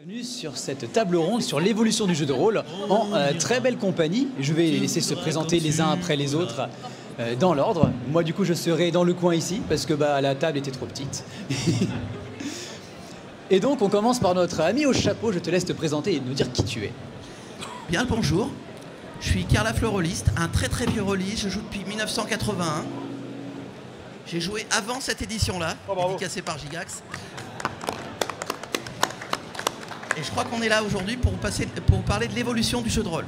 Bienvenue sur cette table ronde sur l'évolution du jeu de rôle en très belle compagnie. Je vais les laisser se présenter les uns après les autres dans l'ordre. Moi du coup je serai dans le coin ici parce que la table était trop petite. Et donc on commence par notre ami au chapeau. Je te laisse te présenter et nous dire qui tu es. Bien le bonjour, je suis Carla Floroliste, un très très vieux rôliste, je joue depuis 1981. J'ai joué avant cette édition-là, dédicacée par Gigax. Et je crois qu'on est là aujourd'hui pour parler de l'évolution du jeu de rôle.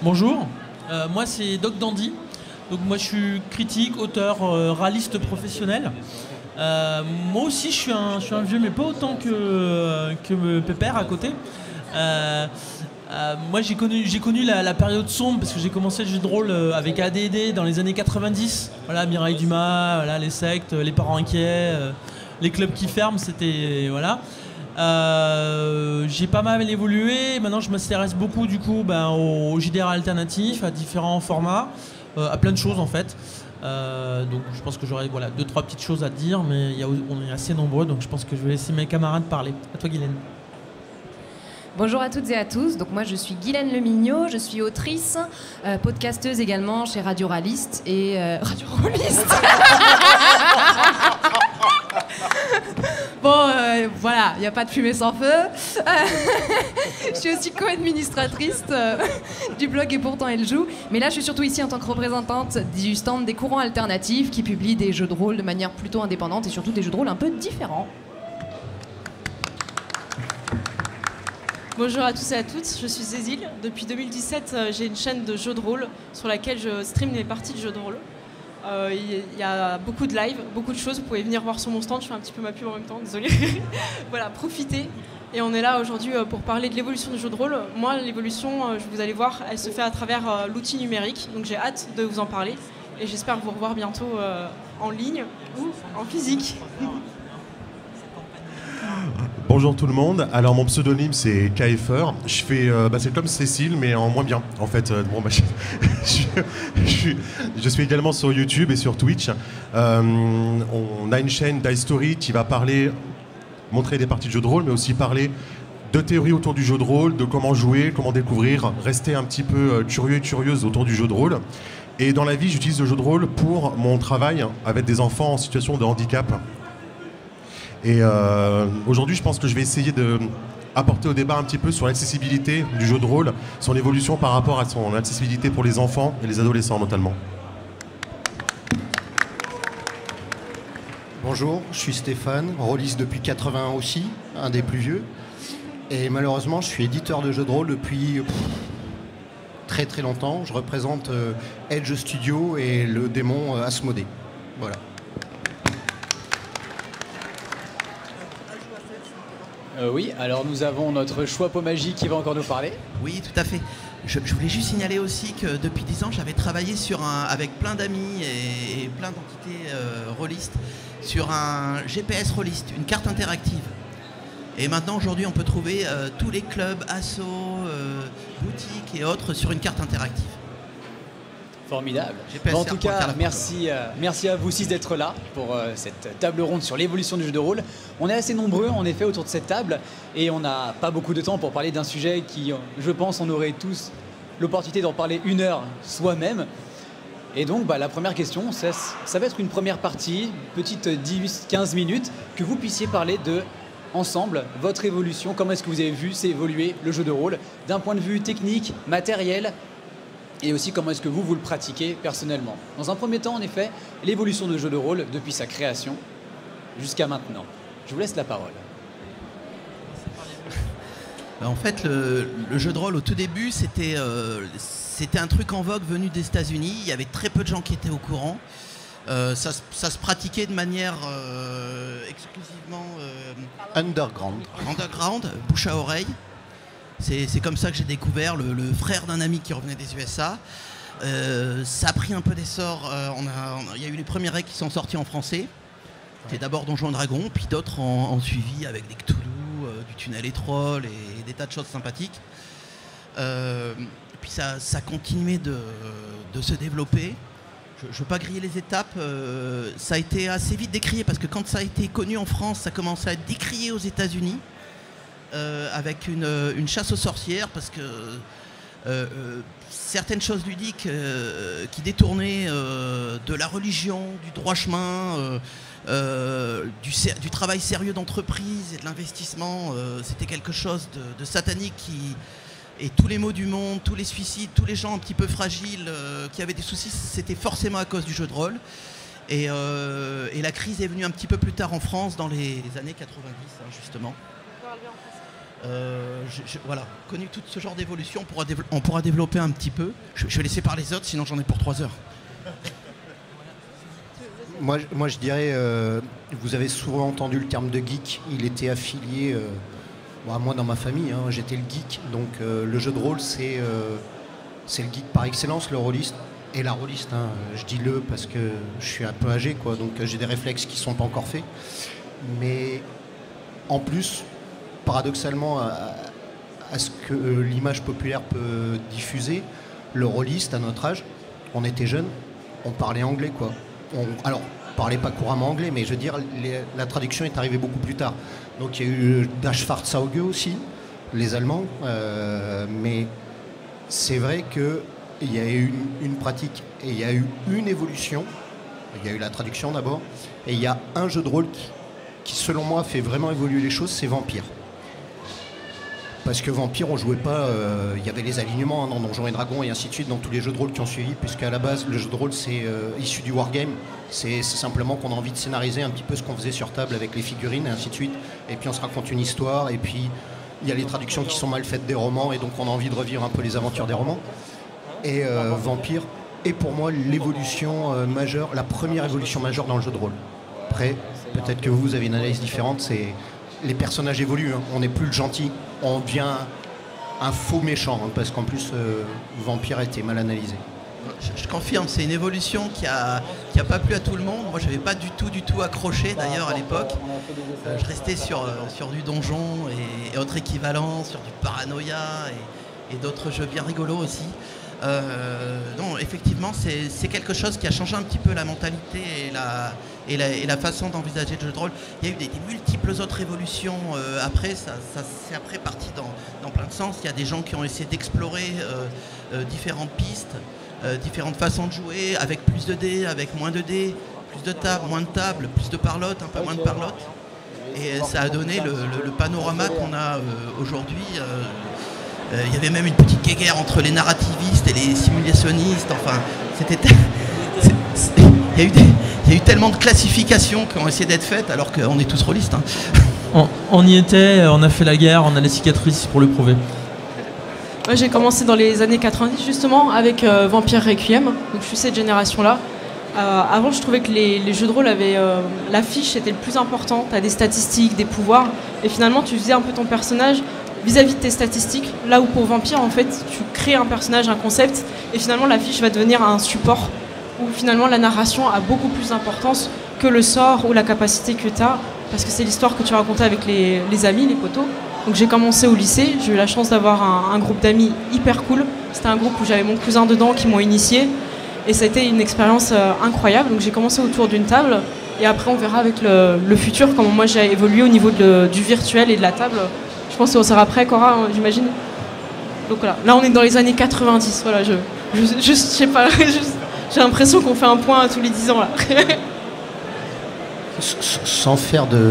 Bonjour, moi c'est Doc Dandy. Donc moi je suis critique, auteur, râliste professionnel. Moi aussi je suis un vieux, mais pas autant que Pépère à côté. Moi j'ai connu la période sombre parce que j'ai commencé le jeu de rôle avec AD&D dans les années 90. Voilà, Mireille Dumas, voilà, les sectes, les parents inquiets, les clubs qui ferment, c'était voilà. J'ai pas mal évolué. Maintenant je m'intéresse beaucoup du coup au JDR alternatif, à différents formats, à plein de choses en fait. Donc je pense que j'aurai 2-3 petites choses à dire, mais on est assez nombreux, donc je pense que je vais laisser mes camarades parler. À toi Guylaine. Bonjour à toutes et à tous, donc moi je suis Guylaine Lemignot, je suis autrice, podcasteuse également chez Radio Râliste et... Radio Rôliste. Bon, voilà, il n'y a pas de fumée sans feu. Je suis aussi co-administratrice du blog Et pourtant elle joue. Mais là, je suis surtout ici en tant que représentante du stand des courants alternatifs qui publient des jeux de rôle de manière plutôt indépendante et surtout des jeux de rôle un peu différents. Bonjour à tous et à toutes, je suis Cécile. Depuis 2017, j'ai une chaîne de jeux de rôle sur laquelle je stream les parties de jeux de rôle. Il y a beaucoup de live, beaucoup de choses. Vous pouvez venir voir sur mon stand, je fais un petit peu ma pub en même temps, désolée. Voilà, profitez. Et on est là aujourd'hui pour parler de l'évolution du jeu de rôle. Moi, l'évolution, vous allez voir, elle se fait à travers l'outil numérique. Donc j'ai hâte de vous en parler. Et j'espère vous revoir bientôt en ligne ou en physique. Bonjour tout le monde, alors mon pseudonyme c'est KFR, je fais, c'est comme Cécile mais en moins bien en fait. Je suis également sur YouTube et sur Twitch. On a une chaîne d'iStory qui va montrer des parties de jeux de rôle mais aussi parler de théories autour du jeu de rôle, de comment jouer, comment découvrir, rester un petit peu curieux et curieuse autour du jeu de rôle. Et dans la vie j'utilise le jeu de rôle pour mon travail avec des enfants en situation de handicap. Et aujourd'hui, je pense que je vais essayer d'apporter au débat un petit peu sur l'accessibilité du jeu de rôle, son évolution par rapport à son accessibilité pour les enfants et les adolescents notamment. Bonjour, je suis Stéphane, rôliste depuis 81 aussi, un des plus vieux. Et malheureusement, je suis éditeur de jeux de rôle depuis très très longtemps. Je représente Edge Studio et le démon Asmodée. Voilà. Oui, alors nous avons notre Choix Magie qui va encore nous parler. Oui, tout à fait. Je voulais juste signaler aussi que depuis 10 ans, j'avais travaillé avec plein d'amis et plein d'entités rôlistes sur un GPS rôliste, une carte interactive. Et maintenant, aujourd'hui, on peut trouver tous les clubs, assos, boutiques et autres sur une carte interactive. Formidable. En tout cas, merci à vous 6 d'être là pour cette table ronde sur l'évolution du jeu de rôle. On est assez nombreux en effet autour de cette table et on n'a pas beaucoup de temps pour parler d'un sujet qui, je pense, on aurait tous l'opportunité d'en parler 1 heure soi-même. Et donc la première question, ça va être une première partie, petite 10-15 minutes, que vous puissiez parler de, ensemble, votre évolution, comment est-ce que vous avez vu s'évoluer le jeu de rôle d'un point de vue technique, matériel, et aussi comment est-ce que vous le pratiquez personnellement. Dans un premier temps, en effet, l'évolution du jeu de rôle depuis sa création jusqu'à maintenant. Je vous laisse la parole. En fait, le jeu de rôle au tout début, c'était un truc en vogue venu des États-Unis. Il y avait très peu de gens qui étaient au courant. Ça se pratiquait de manière exclusivement underground, bouche à oreille. C'est comme ça que j'ai découvert le frère d'un ami qui revenait des USA. Ça a pris un peu d'essor. Il y a eu les premiers règles qui sont sortis en français. C'était d'abord Donjons et Dragons, puis d'autres en suivi avec des Cthulhu, du Tunnel et Trolls et des tas de choses sympathiques. Puis ça continuait de se développer je ne veux pas griller les étapes, ça a été assez vite décrié parce que quand ça a été connu en France, ça commençait à être décrié aux États-Unis avec une chasse aux sorcières parce que certaines choses ludiques qui détournaient de la religion, du droit chemin, du travail sérieux d'entreprise et de l'investissement, c'était quelque chose de satanique et tous les maux du monde, tous les suicides, tous les gens un petit peu fragiles qui avaient des soucis, c'était forcément à cause du jeu de rôle. Et la crise est venue un petit peu plus tard en France, dans les années 90, hein, justement. Voilà, connu tout ce genre d'évolution, on pourra développer un petit peu. Je vais laisser parler les autres, sinon j'en ai pour 3 heures. Moi, je dirais, vous avez souvent entendu le terme de geek. Il était affilié, moi dans ma famille, hein, j'étais le geek. Donc le jeu de rôle, c'est le geek par excellence, le rôliste. Et la rôliste, hein, je dis le parce que je suis un peu âgé, quoi, donc j'ai des réflexes qui ne sont pas encore faits. Mais en plus, paradoxalement à ce que l'image populaire peut diffuser, le rôliste, à notre âge, on était jeunes, on parlait anglais, quoi. Alors, on parlait pas couramment anglais, mais je veux dire, la traduction est arrivée beaucoup plus tard. Donc il y a eu Das Schwarzauge aussi, les Allemands, mais c'est vrai qu'il y a eu une pratique et il y a eu une évolution. Il y a eu la traduction d'abord, et il y a un jeu de rôle qui selon moi, fait vraiment évoluer les choses, c'est Vampire. Parce que Vampire, on jouait pas, il y avait les alignements dans Donjons et Dragons et ainsi de suite dans tous les jeux de rôle qui ont suivi, puisqu'à la base, le jeu de rôle, c'est issu du wargame. C'est simplement qu'on a envie de scénariser un petit peu ce qu'on faisait sur table avec les figurines et ainsi de suite. Et puis on se raconte une histoire, et puis il y a les traductions qui sont mal faites des romans, et donc on a envie de revivre un peu les aventures des romans. Et Vampire est pour moi l'évolution majeure, la première évolution majeure dans le jeu de rôle. Après, peut-être que vous avez une analyse différente, c'est les personnages évoluent, hein. On n'est plus le gentil, on devient un faux méchant, hein, parce qu'en plus, Vampire a été mal analysé. Je confirme, c'est une évolution qui a pas plu à tout le monde. Moi, j'avais pas du tout accroché d'ailleurs à l'époque. Je restais sur du donjon et autres équivalents, sur du paranoïa et d'autres jeux bien rigolos aussi. Non, effectivement, c'est quelque chose qui a changé un petit peu la mentalité et la façon d'envisager le jeu de rôle. Il y a eu des multiples autres évolutions après, ça c'est après parti dans plein de sens. Il y a des gens qui ont essayé d'explorer différentes pistes, différentes façons de jouer, avec plus de dés, avec moins de dés, plus de tables, moins de tables, plus de parlotte, un peu moins de parlotte. Et ça a donné le panorama qu'on a aujourd'hui. Il y avait même une petite guéguerre entre les narrativistes et les simulationnistes. Enfin, il y a eu tellement de classifications qui ont essayé d'être faites alors qu'on est tous rôlistes. Hein. On y était, on a fait la guerre, on a les cicatrices pour le prouver. Moi, j'ai commencé dans les années 90 justement avec Vampire Requiem. Donc je suis cette génération-là. Avant, je trouvais que les jeux de rôle avaient l'affiche était le plus important. Tu as des statistiques, des pouvoirs, et finalement tu faisais un peu ton personnage vis-à-vis de tes statistiques, là où pour Vampire, en fait, tu crées un personnage, un concept, et finalement la fiche va devenir un support, où finalement la narration a beaucoup plus d'importance que le sort ou la capacité que tu as, parce que c'est l'histoire que tu racontais avec les amis, les potos. Donc j'ai commencé au lycée, j'ai eu la chance d'avoir un groupe d'amis hyper cool. C'était un groupe où j'avais mon cousin dedans qui m'ont initié, et ça a été une expérience incroyable. Donc j'ai commencé autour d'une table, et après on verra avec le futur comment moi j'ai évolué au niveau du virtuel et de la table. Je pense qu'on sera après, Cora, j'imagine. Donc voilà, là on est dans les années 90. Voilà, je sais pas, j'ai l'impression qu'on fait un point tous les 10 ans là. Sans faire de...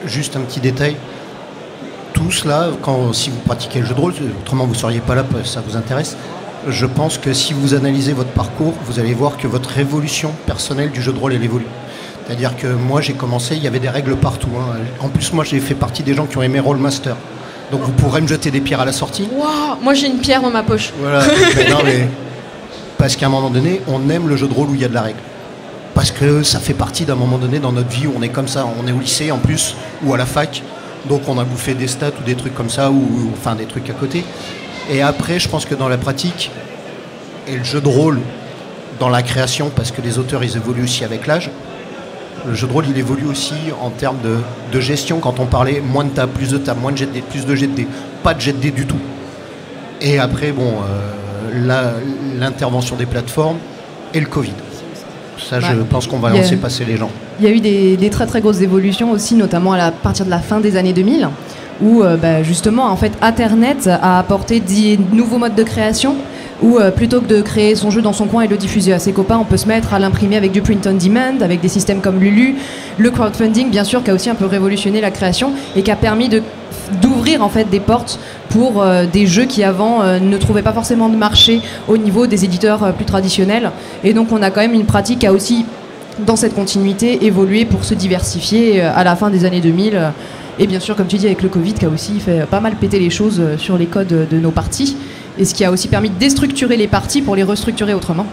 Juste un petit détail. Tout cela, si vous pratiquez le jeu de rôle, autrement vous ne seriez pas là, ça vous intéresse. Je pense que si vous analysez votre parcours, vous allez voir que votre évolution personnelle du jeu de rôle, elle évolue. C'est-à-dire que moi j'ai commencé, il y avait des règles partout. Hein. En plus moi j'ai fait partie des gens qui ont aimé Rollmaster. Donc vous pourrez me jeter des pierres à la sortie. Waouh, moi j'ai une pierre dans ma poche. Voilà. mais parce qu'à un moment donné, on aime le jeu de rôle où il y a de la règle. Parce que ça fait partie d'un moment donné dans notre vie où on est comme ça. On est au lycée en plus, ou à la fac. Donc on a bouffé des stats ou des trucs comme ça, ou enfin des trucs à côté. Et après je pense que dans la pratique, et le jeu de rôle dans la création, parce que les auteurs ils évoluent aussi avec l'âge, le jeu de rôle, il évolue aussi en termes de gestion. Quand on parlait moins de table, plus de table, moins de jet de dés, plus de jet de dés, pas de jet de dés du tout. Et après, bon, l'intervention des plateformes et le Covid. Ça, je pense qu'on va laisser passer les gens. Il y a eu des très très grosses évolutions aussi, notamment à partir de la fin des années 2000, où justement, en fait, Internet a apporté des nouveaux modes de création, où plutôt que de créer son jeu dans son coin et le diffuser à ses copains, on peut se mettre à l'imprimer avec du print on demand, avec des systèmes comme Lulu, le crowdfunding, bien sûr, qui a aussi un peu révolutionné la création et qui a permis d'ouvrir en fait des portes pour des jeux qui avant ne trouvaient pas forcément de marché au niveau des éditeurs plus traditionnels. Et donc on a quand même une pratique qui a aussi, dans cette continuité, évolué pour se diversifier à la fin des années 2000. Et bien sûr, comme tu dis, avec le Covid qui a aussi fait pas mal péter les choses sur les codes de nos parties, et ce qui a aussi permis de déstructurer les parties pour les restructurer autrement.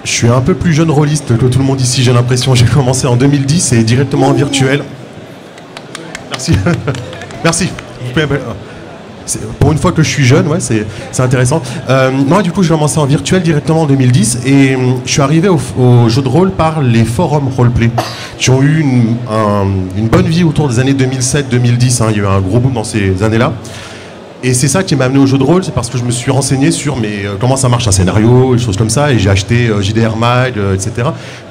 Je suis un peu plus jeune rôliste que tout le monde ici, j'ai l'impression. J'ai commencé en 2010 et directement en virtuel. Merci. Merci. Pour une fois que je suis jeune, ouais, c'est intéressant. Moi, du coup, j'ai commencé en virtuel directement en 2010 et je suis arrivé au jeu de rôle par les forums roleplay qui ont eu une bonne vie autour des années 2007-2010. Hein. Il y a eu un gros boom dans ces années-là. Et c'est ça qui m'a amené au jeu de rôle, c'est parce que je me suis renseigné sur comment ça marche un scénario, des choses comme ça, et j'ai acheté JDR Mag, etc.,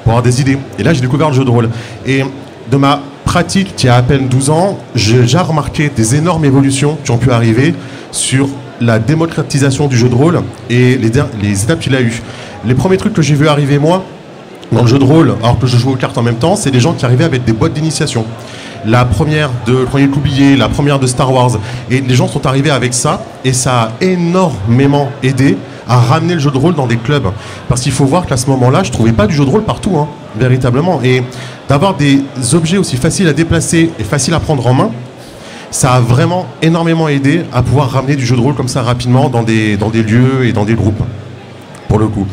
pour avoir des idées. Et là, j'ai découvert le jeu de rôle. Et de ma pratique, qui a à peine 12 ans, j'ai déjà remarqué des énormes évolutions qui ont pu arriver sur la démocratisation du jeu de rôle et les étapes qu'il a eues. Les premiers trucs que j'ai vu arriver, moi, dans le jeu de rôle, alors que je jouais aux cartes en même temps, c'est des gens qui arrivaient avec des boîtes d'initiation. La première de Chronique oubliée, la première de Star Wars. Et les gens sont arrivés avec ça, et ça a énormément aidé à ramener le jeu de rôle dans des clubs. Parce qu'il faut voir qu'à ce moment-là, je ne trouvais pas du jeu de rôle partout, hein, véritablement. Et d'avoir des objets aussi faciles à déplacer et faciles à prendre en main, ça a vraiment énormément aidé à pouvoir ramener du jeu de rôle comme ça rapidement dans des lieux et dans des groupes, pour le coup.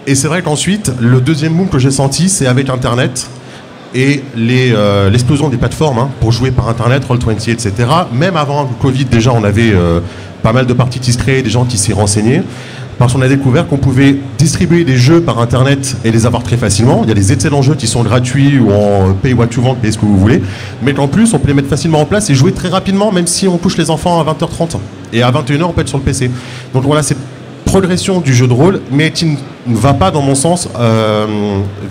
Et c'est vrai qu'ensuite, le deuxième boom que j'ai senti, c'est avec Internet et l'explosion des plateformes, hein, pour jouer par Internet, Roll20, etc. Même avant le Covid, déjà, on avait pas mal de parties qui se créaient, des gens qui s'y renseignaient, parce qu'on a découvert qu'on pouvait distribuer des jeux par Internet et les avoir très facilement. Il y a des excellents jeux qui sont gratuits ou en pay what you want, payez ce que vous voulez, mais qu'en plus, on peut les mettre facilement en place et jouer très rapidement, même si on couche les enfants à 20h30. Et à 21h, on peut être sur le PC. Donc voilà, c'est progression du jeu de rôle, mais qui ne va pas, dans mon sens,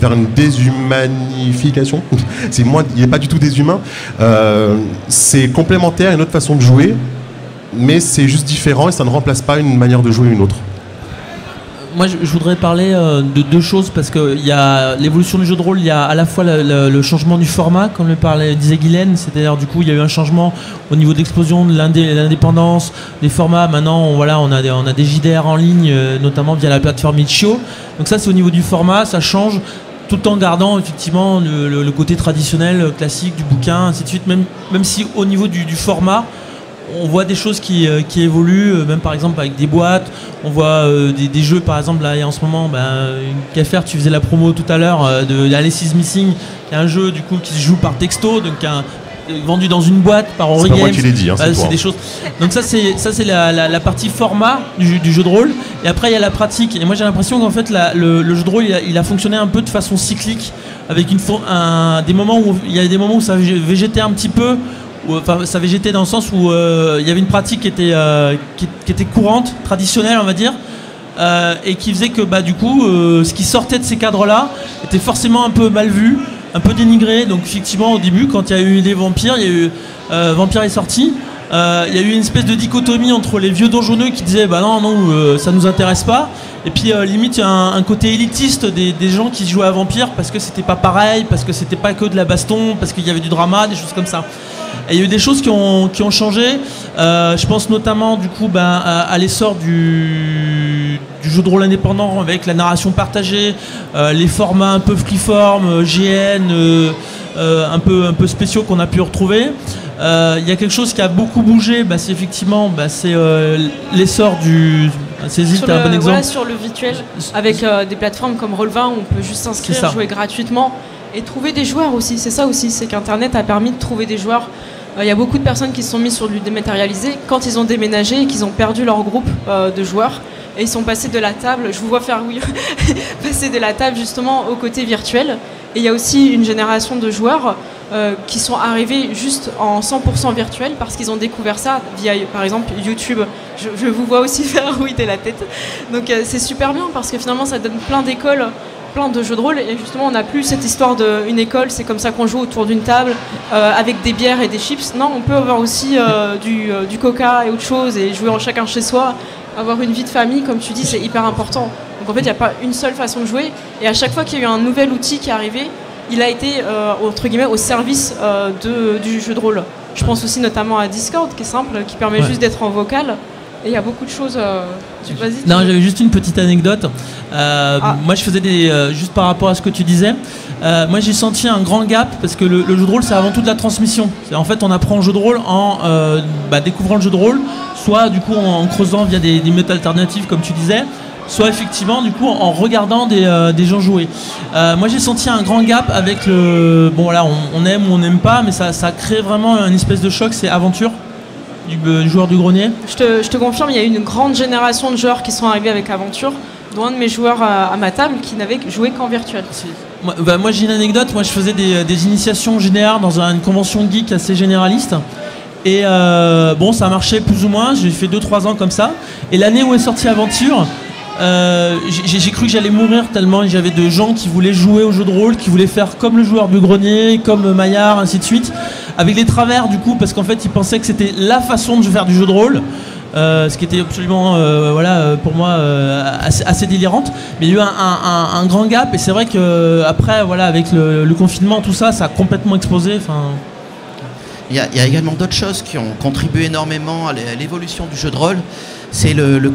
vers une déshumanification. Il n'est pas du tout déshumain. C'est complémentaire à une autre façon de jouer, mais c'est juste différent et ça ne remplace pas une manière de jouer une autre. Moi, je voudrais parler de deux choses, parce qu'il y a l'évolution du jeu de rôle, il y a à la fois le changement du format, comme le disait Guylaine, c'est-à-dire du coup il y a eu un changement au niveau d'explosion de l'indépendance des formats. Maintenant, on a des JDR en ligne, notamment via la plateforme Itch.io. Donc ça, c'est au niveau du format, ça change, tout en gardant effectivement le côté traditionnel, classique du bouquin, ainsi de suite. Même si au niveau du format, on voit des choses qui évoluent, même par exemple avec des boîtes, on voit des jeux, par exemple là en ce moment, KFR, tu faisais la promo tout à l'heure de Alice is Missing, qui est un jeu du coup qui se joue par texto, donc vendu dans une boîte par Ori Games. C'est pas moi qui l'ai dit, hein, c'est des choses. Donc ça c'est la partie format du jeu de rôle, et après il y a la pratique. Et moi j'ai l'impression qu'en fait le jeu de rôle il a fonctionné un peu de façon cyclique, avec des moments où il y a des moments où ça végétait un petit peu. Enfin, ça végétait dans le sens où il y avait une pratique qui était courante, traditionnelle, on va dire, et qui faisait que du coup, ce qui sortait de ces cadres-là était forcément un peu mal vu, un peu dénigré. Donc effectivement, au début, quand il y a eu les vampires, il y a eu Vampire est sorti. Il y a eu une espèce de dichotomie entre les vieux donjonneux qui disaient non, ça nous intéresse pas, et puis limite un côté élitiste des gens qui jouaient à Vampire parce que c'était pas pareil, parce que c'était pas que de la baston, parce qu'il y avait du drama, des choses comme ça. Et il y a eu des choses qui ont changé. Je pense notamment du coup à l'essor du jeu de rôle indépendant avec la narration partagée, les formats un peu freeform, GN, un peu spéciaux qu'on a pu retrouver. Il y a quelque chose qui a beaucoup bougé, c'est effectivement l'essor du... Cécile, t'as un bon exemple. Voilà, sur le virtuel, avec des plateformes comme Roll20 où on peut juste s'inscrire, jouer gratuitement et trouver des joueurs aussi. C'est ça aussi, c'est qu'Internet a permis de trouver des joueurs. Il y a beaucoup de personnes qui se sont mises sur du dématérialisé quand ils ont déménagé et qu'ils ont perdu leur groupe de joueurs. Et ils sont passés de la table, je vous vois faire oui, passer de la table justement au côté virtuel. Et il y a aussi une génération de joueurs qui sont arrivés juste en 100% virtuel parce qu'ils ont découvert ça via, par exemple, YouTube. Je vous vois aussi faire oui de la tête. Donc c'est super bien parce que finalement ça donne plein d'écoles, plein de jeux de rôle et justement on n'a plus cette histoire d'une école, c'est comme ça qu'on joue autour d'une table avec des bières et des chips. Non, on peut avoir aussi du coca et autre chose et jouer en chacun chez soi, avoir une vie de famille, comme tu dis, c'est hyper important. Donc en fait il n'y a pas une seule façon de jouer et à chaque fois qu'il y a eu un nouvel outil qui est arrivé, il a été entre guillemets au service du jeu de rôle. Je pense aussi notamment à Discord qui est simple, qui permet juste d'être en vocal. Et il y a beaucoup de choses. Non, j'avais juste une petite anecdote. Moi, je faisais juste par rapport à ce que tu disais. Moi, j'ai senti un grand gap parce que le jeu de rôle, c'est avant tout de la transmission. En fait, on apprend le jeu de rôle en découvrant le jeu de rôle, soit du coup en creusant via des méthodes alternatives, comme tu disais, soit effectivement du coup en regardant des gens jouer. Moi, j'ai senti un grand gap avec le. Bon, là, on aime ou on n'aime pas, mais ça crée vraiment une espèce de choc. C'est Aventure. Du joueur du grenier. Je te confirme, il y a eu une grande génération de joueurs qui sont arrivés avec Aventure, dont un de mes joueurs à ma table qui n'avait joué qu'en virtuel. Moi j'ai une anecdote, moi je faisais des initiations GDR dans une convention geek assez généraliste et ça marchait plus ou moins, j'ai fait 2-3 ans comme ça et l'année où est sortie Aventure, j'ai cru que j'allais mourir tellement j'avais de gens qui voulaient jouer au jeu de rôle, qui voulaient faire comme le joueur du grenier, comme Maillard, ainsi de suite, avec des travers du coup, parce qu'en fait ils pensaient que c'était la façon de faire du jeu de rôle, ce qui était absolument pour moi assez délirante, mais il y a eu un grand gap et c'est vrai qu'après avec le confinement, tout ça a complètement explosé. Il y a également d'autres choses qui ont contribué énormément à l'évolution du jeu de rôle. C'est le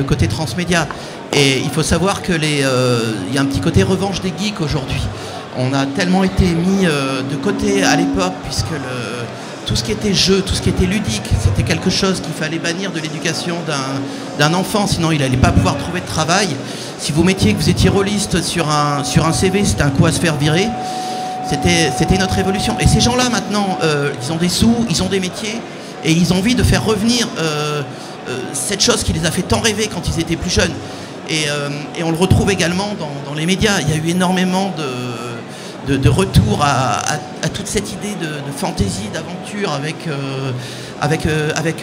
côté transmédia. Et il faut savoir que il y a un petit côté revanche des geeks aujourd'hui. On a tellement été mis de côté à l'époque, puisque tout ce qui était jeu, tout ce qui était ludique, c'était quelque chose qu'il fallait bannir de l'éducation d'un enfant, sinon il n'allait pas pouvoir trouver de travail. Si vous mettiez que vous étiez rôliste sur un CV, c'était un coup à se faire virer. C'était notre évolution. Et ces gens-là, maintenant, ils ont des sous, ils ont des métiers, et ils ont envie de faire revenir cette chose qui les a fait tant rêver quand ils étaient plus jeunes. Et on le retrouve également dans les médias. Il y a eu énormément de retour à toute cette idée de fantaisie, d'aventure avec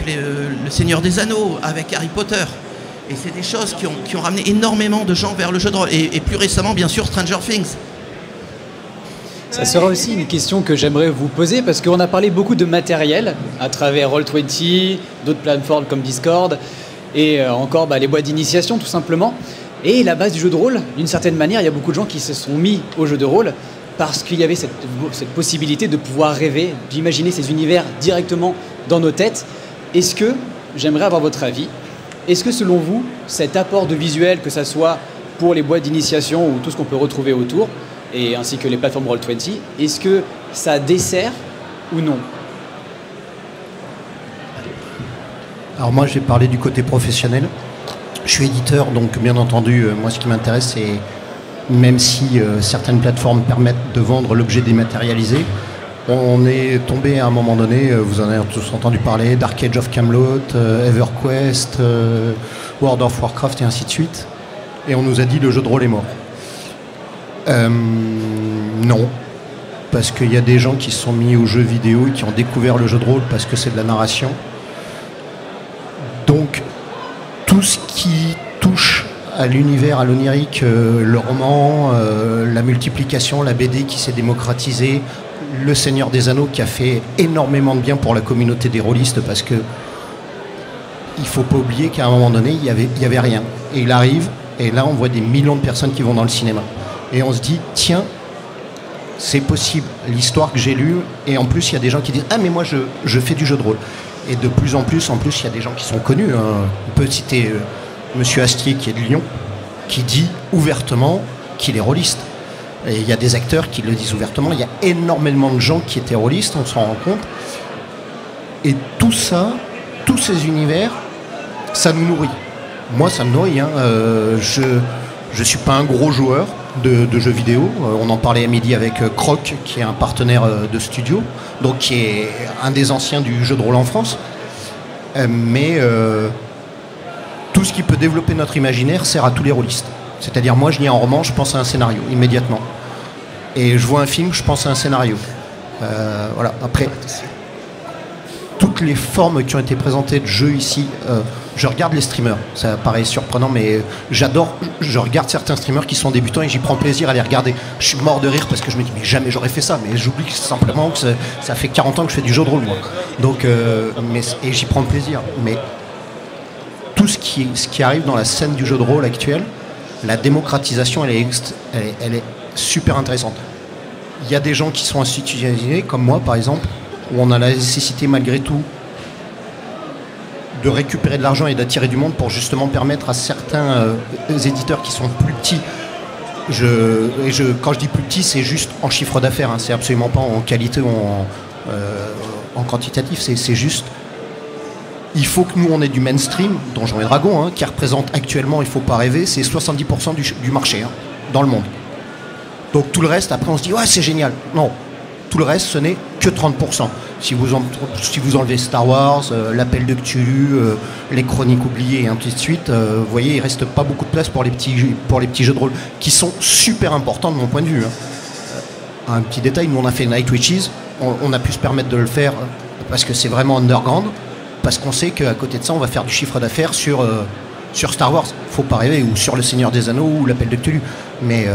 le Seigneur des Anneaux, avec Harry Potter. Et c'est des choses qui ont ramené énormément de gens vers le jeu de rôle. Et plus récemment, bien sûr, Stranger Things. Ça sera aussi une question que j'aimerais vous poser parce qu'on a parlé beaucoup de matériel à travers Roll20, d'autres plateformes comme Discord et encore les boîtes d'initiation tout simplement. Et la base du jeu de rôle, d'une certaine manière, il y a beaucoup de gens qui se sont mis au jeu de rôle parce qu'il y avait cette possibilité de pouvoir rêver, d'imaginer ces univers directement dans nos têtes. Est-ce que, j'aimerais avoir votre avis, est-ce que selon vous, cet apport de visuel, que ça soit pour les boîtes d'initiation ou tout ce qu'on peut retrouver autour, et ainsi que les plateformes Roll20, est-ce que ça dessert ou non? Alors moi, je vais parler du côté professionnel. Je suis éditeur, donc bien entendu, moi ce qui m'intéresse, c'est, même si certaines plateformes permettent de vendre l'objet dématérialisé, on est tombé à un moment donné, vous en avez tous entendu parler, Dark Age of Camelot, EverQuest, World of Warcraft et ainsi de suite, et on nous a dit le jeu de rôle est mort. Non, parce qu'il y a des gens qui se sont mis aux jeux vidéo et qui ont découvert le jeu de rôle parce que c'est de la narration. Donc, tout ce qui touche à l'univers, à l'onirique, le roman, la multiplication, la BD qui s'est démocratisée, le Seigneur des Anneaux qui a fait énormément de bien pour la communauté des rôlistes parce que il faut pas oublier qu'à un moment donné, il y avait rien. Et il arrive, et là on voit des millions de personnes qui vont dans le cinéma. Et on se dit, tiens, c'est possible, l'histoire que j'ai lue, et en plus il y a des gens qui disent, ah mais moi je fais du jeu de rôle. Et de plus en plus, il y a des gens qui sont connus. On peut citer Monsieur Astier qui est de Lyon, qui dit ouvertement qu'il est rôliste. Et il y a des acteurs qui le disent ouvertement. Il y a énormément de gens qui étaient rôlistes, on s'en rend compte. Et tout ça, tous ces univers, ça nous nourrit. Moi, ça me nourrit. Je suis pas un gros joueur de jeux vidéo. On en parlait à midi avec Croc, qui est un partenaire de studio, donc qui est un des anciens du jeu de rôle en France. Mais tout ce qui peut développer notre imaginaire sert à tous les rôlistes. C'est-à-dire, moi, je lis un roman, je pense à un scénario, immédiatement. Et je vois un film, je pense à un scénario. Voilà. Après, toutes les formes qui ont été présentées de jeux ici, je regarde les streamers. Ça paraît surprenant, mais j'adore. Je regarde certains streamers qui sont débutants et j'y prends plaisir à les regarder. Je suis mort de rire parce que je me dis, mais jamais j'aurais fait ça. Mais j'oublie simplement que ça fait 40 ans que je fais du jeu de rôle, moi. Donc, et j'y prends plaisir. Mais tout ce qui arrive dans la scène du jeu de rôle actuel, la démocratisation, elle est super intéressante. Il y a des gens qui sont institutionnalisés, comme moi par exemple, où on a la nécessité malgré tout de récupérer de l'argent et d'attirer du monde pour justement permettre à certains éditeurs qui sont plus petits, quand je dis plus petits, c'est juste en chiffre d'affaires, hein, c'est absolument pas en qualité ou en quantitatif, c'est juste, il faut que nous on ait du mainstream, Donjons et Dragons, hein, qui représente actuellement, il faut pas rêver, c'est 70% du marché hein, dans le monde. Donc tout le reste, après on se dit ouais c'est génial. Non, tout le reste ce n'est que 30%. Si vous enlevez Star Wars, l'appel de Cthulhu, les chroniques oubliées et ainsi de suite, vous voyez il reste pas beaucoup de place pour les petits jeux de rôle qui sont super importants de mon point de vue. Hein. Un petit détail, nous on a fait Night Witches, on a pu se permettre de le faire parce que c'est vraiment underground, parce qu'on sait qu'à côté de ça on va faire du chiffre d'affaires sur Star Wars, faut pas rêver, ou sur Le Seigneur des Anneaux ou l'appel de Cthulhu. Mais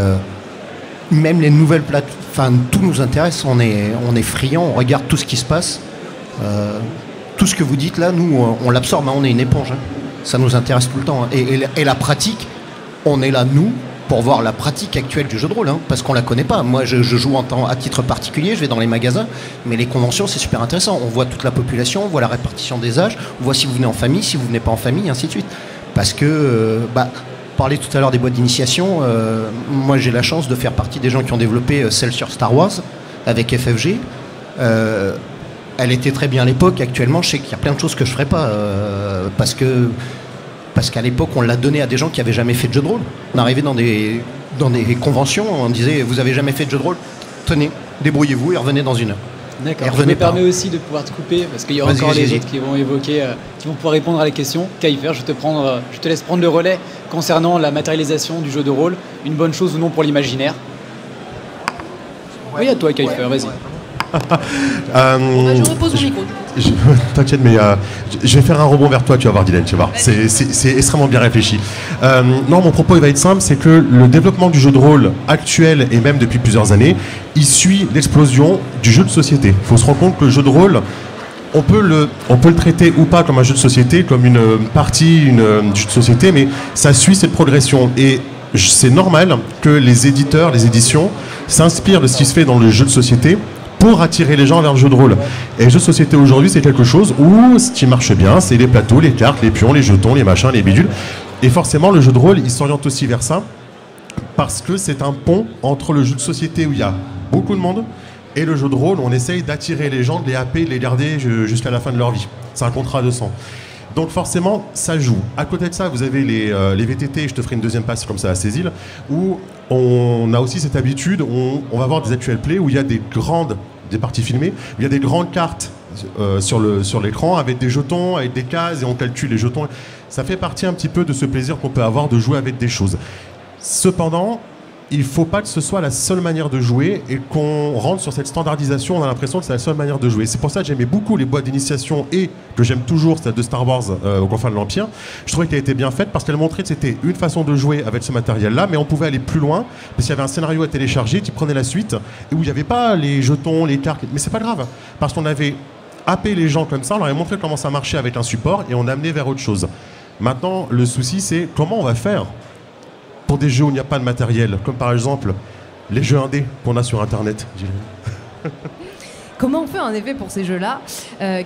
même les nouvelles plateformes, enfin tout nous intéresse, on est friand, on regarde tout ce qui se passe. Tout ce que vous dites là, nous on l'absorbe, hein, on est une éponge. Hein. Ça nous intéresse tout le temps. Hein. Et la pratique, on est là nous pour voir la pratique actuelle du jeu de rôle, hein, parce qu'on la connaît pas. Moi je joue à titre particulier, je vais dans les magasins, mais les conventions c'est super intéressant. On voit toute la population, on voit la répartition des âges, on voit si vous venez en famille, si vous venez pas en famille, ainsi de suite. Parce que parlait tout à l'heure des boîtes d'initiation, moi j'ai la chance de faire partie des gens qui ont développé celle sur Star Wars avec FFG. Elle était très bien à l'époque, actuellement je sais qu'il y a plein de choses que je ferais pas parce qu'à l'époque on l'a donné à des gens qui n'avaient jamais fait de jeu de rôle. On arrivait dans des conventions, on disait vous avez jamais fait de jeu de rôle, tenez, débrouillez-vous et revenez dans une heure. D'accord, je me permets aussi de pouvoir te couper parce qu'il y aura encore les autres qui vont évoquer, qui vont pouvoir répondre à la question. Kaifer, je te laisse prendre le relais concernant la matérialisation du jeu de rôle, une bonne chose ou non pour l'imaginaire. Oui, à toi Kaifer, vas-y. Je repose mon micro. T'inquiète, mais je vais faire un rebond vers toi, tu vas voir Dylan, tu vas voir. C'est extrêmement bien réfléchi. Non, mon propos il va être simple, c'est que le développement du jeu de rôle actuel et même depuis plusieurs années, il suit l'explosion du jeu de société. Il faut se rendre compte que le jeu de rôle, on peut le traiter ou pas comme un jeu de société, comme une partie du jeu de société, mais ça suit cette progression. Et c'est normal que les éditeurs, les éditions s'inspirent de ce qui se fait dans le jeu de société pour attirer les gens vers le jeu de rôle. Et le jeu de société aujourd'hui, c'est quelque chose où ce qui marche bien, c'est les plateaux, les cartes, les pions, les jetons, les machins, les bidules. Et forcément, le jeu de rôle, il s'oriente aussi vers ça, parce que c'est un pont entre le jeu de société où il y a beaucoup de monde et le jeu de rôle, on essaye d'attirer les gens, de les happer, de les garder jusqu'à la fin de leur vie. C'est un contrat de sang. Donc forcément, ça joue. À côté de ça, vous avez les VTT, je te ferai une deuxième passe comme ça à ces îles, où on a aussi cette habitude, on va avoir des actual plays où il y a des parties filmées, où il y a des grandes cartes sur l'écran avec des jetons, avec des cases, et on calcule les jetons. Ça fait partie un petit peu de ce plaisir qu'on peut avoir de jouer avec des choses. Cependant, il ne faut pas que ce soit la seule manière de jouer et qu'on rentre sur cette standardisation, on a l'impression que c'est la seule manière de jouer. C'est pour ça que j'aimais beaucoup les boîtes d'initiation et que j'aime toujours celle de Star Wars au confins de l'Empire. Je trouvais qu'elle était bien faite parce qu'elle montrait que c'était une façon de jouer avec ce matériel-là, mais on pouvait aller plus loin parce qu'il y avait un scénario à télécharger qui prenait la suite et où il n'y avait pas les jetons, les cartes. Mais c'est pas grave parce qu'on avait happé les gens comme ça, on leur avait montré comment ça marchait avec un support et on a amené vers autre chose. Maintenant, le souci, c'est comment on va faire pour des jeux où il n'y a pas de matériel, comme par exemple les jeux indés qu'on a sur Internet. Comment on fait en effet pour ces jeux-là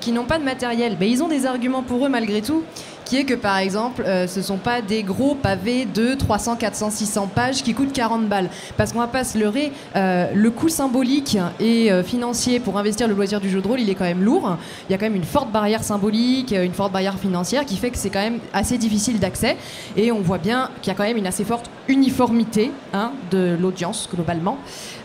qui n'ont pas de matériel? Ils ont des arguments pour eux malgré tout, qui est que par exemple, ce ne sont pas des gros pavés de 300, 400, 600 pages qui coûtent 40 balles. Parce qu'on ne va pas se leurrer, le coût symbolique et financier pour investir le loisir du jeu de rôle, il est quand même lourd. Il y a quand même une forte barrière symbolique, une forte barrière financière qui fait que c'est quand même assez difficile d'accès. Et on voit bien qu'il y a quand même une assez forte uniformité de l'audience globalement.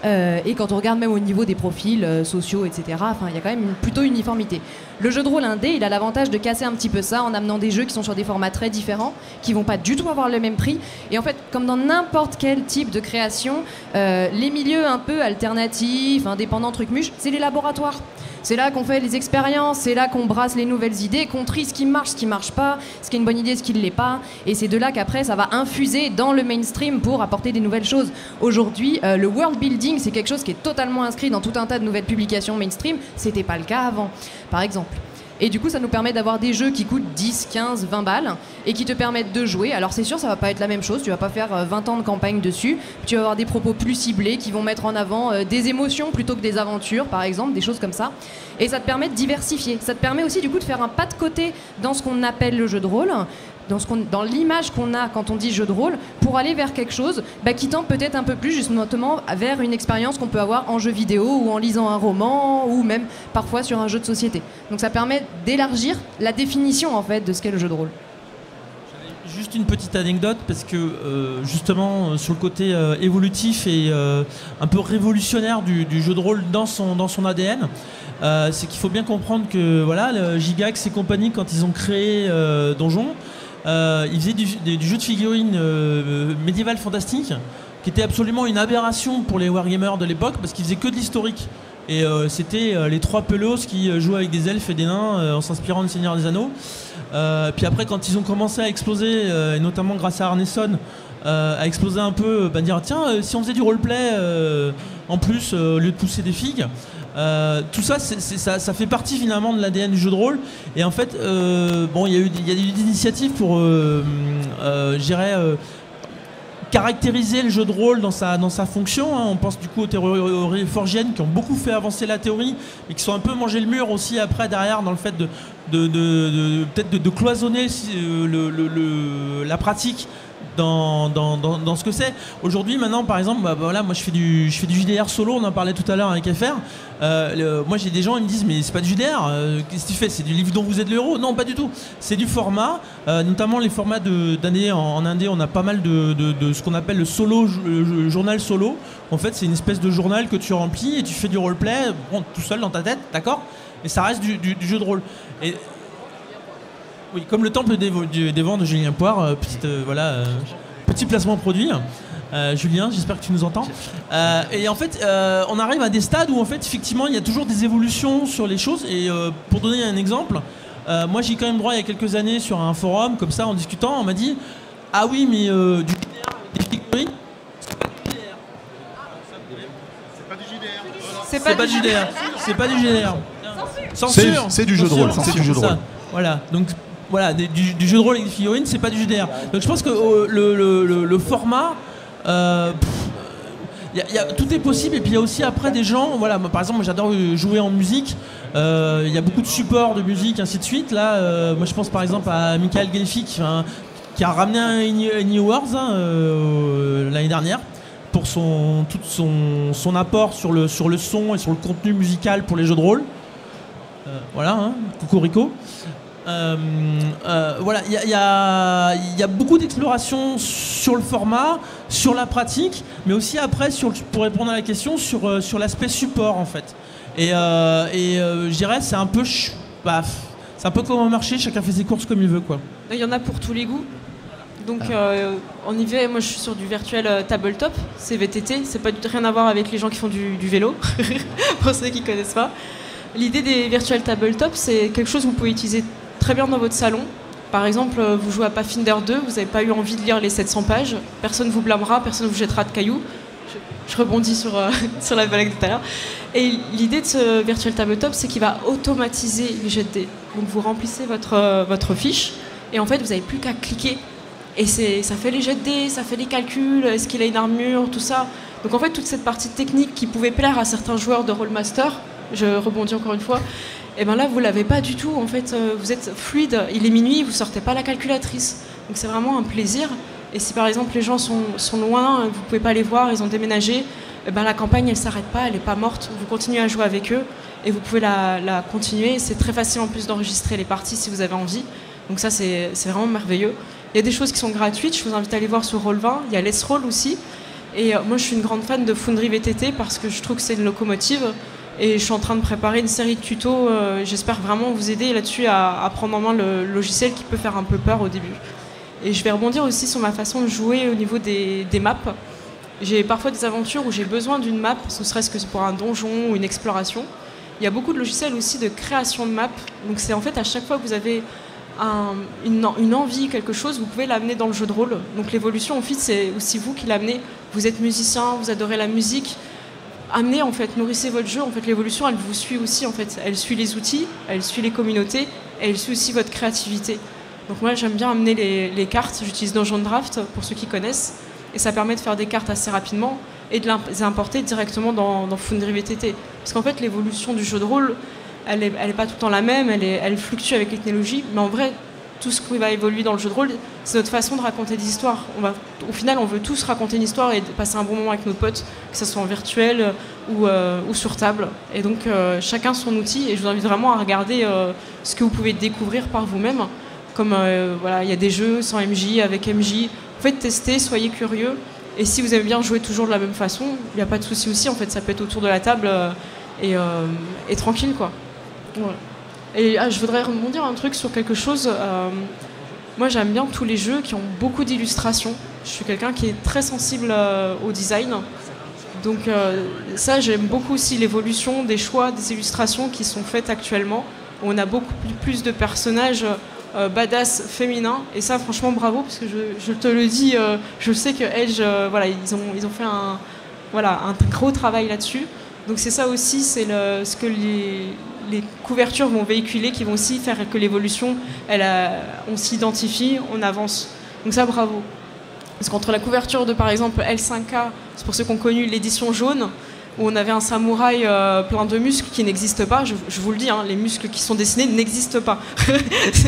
Et quand on regarde même au niveau des profils sociaux, etc., il y a quand même plutôt uniformité. Le jeu de rôle indé, il a l'avantage de casser un petit peu ça en amenant des jeux qui sont sur des formats très différents, qui vont pas du tout avoir le même prix. Et en fait, comme dans n'importe quel type de création, les milieux un peu alternatifs, indépendants, trucs mûches, c'est les laboratoires. C'est là qu'on fait les expériences, c'est là qu'on brasse les nouvelles idées, qu'on trie ce qui marche pas, ce qui est une bonne idée, ce qui ne l'est pas. Et c'est de là qu'après, ça va infuser dans le mainstream pour apporter des nouvelles choses. Aujourd'hui, le world building, c'est quelque chose qui est totalement inscrit dans tout un tas de nouvelles publications mainstream. C'était pas le cas avant, par exemple. Et du coup, ça nous permet d'avoir des jeux qui coûtent 10, 15, 20 balles et qui te permettent de jouer. Alors c'est sûr, ça va pas être la même chose. Tu vas pas faire 20 ans de campagne dessus. Tu vas avoir des propos plus ciblés qui vont mettre en avant des émotions plutôt que des aventures, par exemple, des choses comme ça. Et ça te permet de diversifier. Ça te permet aussi du coup de faire un pas de côté dans ce qu'on appelle le jeu de rôle, dans l'image qu'on a quand on dit jeu de rôle, pour aller vers quelque chose qui tend peut-être un peu plus justement vers une expérience qu'on peut avoir en jeu vidéo ou en lisant un roman ou même parfois sur un jeu de société. Donc ça permet d'élargir la définition en fait de ce qu'est le jeu de rôle. Juste une petite anecdote parce que justement sur le côté évolutif et un peu révolutionnaire du jeu de rôle dans son ADN, c'est qu'il faut bien comprendre que voilà, le Gigax et compagnie, quand ils ont créé Donjon, ils faisaient du jeu de figurines médiéval fantastique qui était absolument une aberration pour les wargamers de l'époque parce qu'ils faisaient que de l'historique. Et c'était les trois pelos qui jouaient avec des elfes et des nains en s'inspirant du Seigneur des Anneaux. Puis après, quand ils ont commencé à exploser, et notamment grâce à Arneson, à exploser un peu, dire tiens, si on faisait du roleplay en plus, au lieu de pousser des figues, tout ça, ça fait partie finalement de l'ADN du jeu de rôle. Et en fait, il y a eu des initiatives pour, je dirais, caractériser le jeu de rôle dans sa fonction. On pense du coup aux théories forgiennes qui ont beaucoup fait avancer la théorie et qui sont un peu mangé le mur aussi après derrière dans le fait peut-être de cloisonner la pratique dans ce que c'est. Aujourd'hui, maintenant, par exemple, moi je fais du JDR solo, on en parlait tout à l'heure avec FR. Moi j'ai des gens, ils me disent mais c'est pas du JDR, qu'est-ce que tu fais? C'est du livre dont vous êtes le héros? Non, pas du tout. C'est du format, notamment les formats d'indé. En indé, on a pas mal de ce qu'on appelle le journal solo. En fait, c'est une espèce de journal que tu remplis et tu fais du roleplay, tout seul dans ta tête, d'accord? Et ça reste du jeu de rôle. Et oui, comme le temple des vents de Julien Poire, petit placement produit. Julien, j'espère que tu nous entends. Et en fait, on arrive à des stades où en fait, effectivement, il y a toujours des évolutions sur les choses. Et pour donner un exemple, moi j'ai quand même droit il y a quelques années sur un forum, comme ça, en discutant, on m'a dit ah oui, mais du JDR, des figurines, c'est pas du JDR. C'est pas du JDR. Censure. C'est du jeu de rôle. C'est du jeu de rôle. Voilà. Donc voilà, du jeu de rôle avec des figurines, c'est pas du JDR. Donc je pense que le format, tout est possible. Et puis il y a aussi après des gens, voilà, moi, par exemple, moi, j'adore jouer en musique. Il y a beaucoup de supports de musique, ainsi de suite. Là, moi je pense par exemple à Michael Gelfi qui a ramené un Any Awards l'année dernière pour tout son apport sur le son et sur le contenu musical pour les jeux de rôle. Voilà, Cocorico. Voilà, il y a beaucoup d'exploration sur le format, sur la pratique, mais aussi après, pour répondre à la question, sur l'aspect support en fait. Et je dirais, c'est un peu comme un marché, chacun fait ses courses comme il veut, quoi. Il y en a pour tous les goûts. Donc on y va, moi je suis sur du virtuel tabletop, c'est VTT, c'est pas rien à voir avec les gens qui font du vélo, pour ceux qui connaissent pas. L'idée des virtual tabletop, c'est quelque chose que vous pouvez utiliser très bien dans votre salon. Par exemple, vous jouez à Pathfinder 2, vous n'avez pas eu envie de lire les 700 pages, personne ne vous blâmera, personne ne vous jettera de cailloux. Je rebondis sur la blague de tout à l'heure. Et l'idée de ce virtual tabletop, c'est qu'il va automatiser les jets de dés. Donc vous remplissez votre fiche, et en fait, vous n'avez plus qu'à cliquer. Et ça fait les jets de dés, ça fait les calculs, est-ce qu'il a une armure, tout ça. Donc en fait, toute cette partie technique qui pouvait plaire à certains joueurs de Rollmaster, je rebondis encore une fois, et bien là vous l'avez pas du tout en fait, vous êtes fluide, il est minuit, vous sortez pas la calculatrice, donc c'est vraiment un plaisir. Et si par exemple les gens sont loin, vous pouvez pas les voir, ils ont déménagé, et ben la campagne elle s'arrête pas, elle est pas morte, vous continuez à jouer avec eux et vous pouvez la continuer. C'est très facile en plus d'enregistrer les parties si vous avez envie, donc ça c'est vraiment merveilleux. Il y a des choses qui sont gratuites, je vous invite à aller voir sur Roll20, il y a Let's Roll aussi. Et moi je suis une grande fan de Foundry VTT parce que je trouve que c'est une locomotive. Et je suis en train de préparer une série de tutos. J'espère vraiment vous aider là-dessus à prendre en main le logiciel qui peut faire un peu peur au début. Et je vais rebondir aussi sur ma façon de jouer au niveau des maps. J'ai parfois des aventures où j'ai besoin d'une map, ce serait-ce que pour un donjon ou une exploration. Il y a beaucoup de logiciels aussi de création de maps. Donc c'est en fait à chaque fois que vous avez une envie, quelque chose, vous pouvez l'amener dans le jeu de rôle. Donc l'évolution, en fait, c'est aussi vous qui l'amenez. Vous êtes musicien, vous adorez la musique. Amenez, en fait, nourrissez votre jeu. En fait, l'évolution, elle vous suit aussi. En fait, elle suit les outils, elle suit les communautés, et elle suit aussi votre créativité. Donc moi, j'aime bien amener les cartes. J'utilise Dungeon Draft pour ceux qui connaissent, et ça permet de faire des cartes assez rapidement et de les importer directement dans Foundry VTT. Parce qu'en fait, l'évolution du jeu de rôle, elle est pas tout le temps la même, elle fluctue avec les technologies, mais en vrai, tout ce qui va évoluer dans le jeu de rôle, c'est notre façon de raconter des histoires. Au final, on veut tous raconter une histoire et passer un bon moment avec nos potes, que ce soit en virtuel ou sur table. Et donc, chacun son outil, et je vous invite vraiment à regarder ce que vous pouvez découvrir par vous-même. Comme, voilà, il y a des jeux sans MJ, avec MJ. Faites tester, soyez curieux. Et si vous aimez bien jouer toujours de la même façon, il n'y a pas de souci aussi. En fait, ça peut être autour de la table et tranquille, quoi. Voilà. Et je voudrais rebondir un truc sur quelque chose. Moi, j'aime bien tous les jeux qui ont beaucoup d'illustrations. Je suis quelqu'un qui est très sensible au design. Donc ça, j'aime beaucoup aussi l'évolution des choix, des illustrations qui sont faites actuellement. On a beaucoup plus de personnages badass féminins. Et ça, franchement, bravo, parce que je te le dis, je sais que Edge, voilà, ils ont fait un gros travail là-dessus. Donc c'est ça aussi, c'est ce que les couvertures vont véhiculer, qui vont aussi faire que l'évolution, on s'identifie, on avance. Donc ça, bravo. Parce qu'entre la couverture de, par exemple, L5K, c'est pour ceux qui ont connu l'édition jaune, où on avait un samouraï plein de muscles qui n'existe pas, je vous le dis, hein, les muscles qui sont dessinés n'existent pas.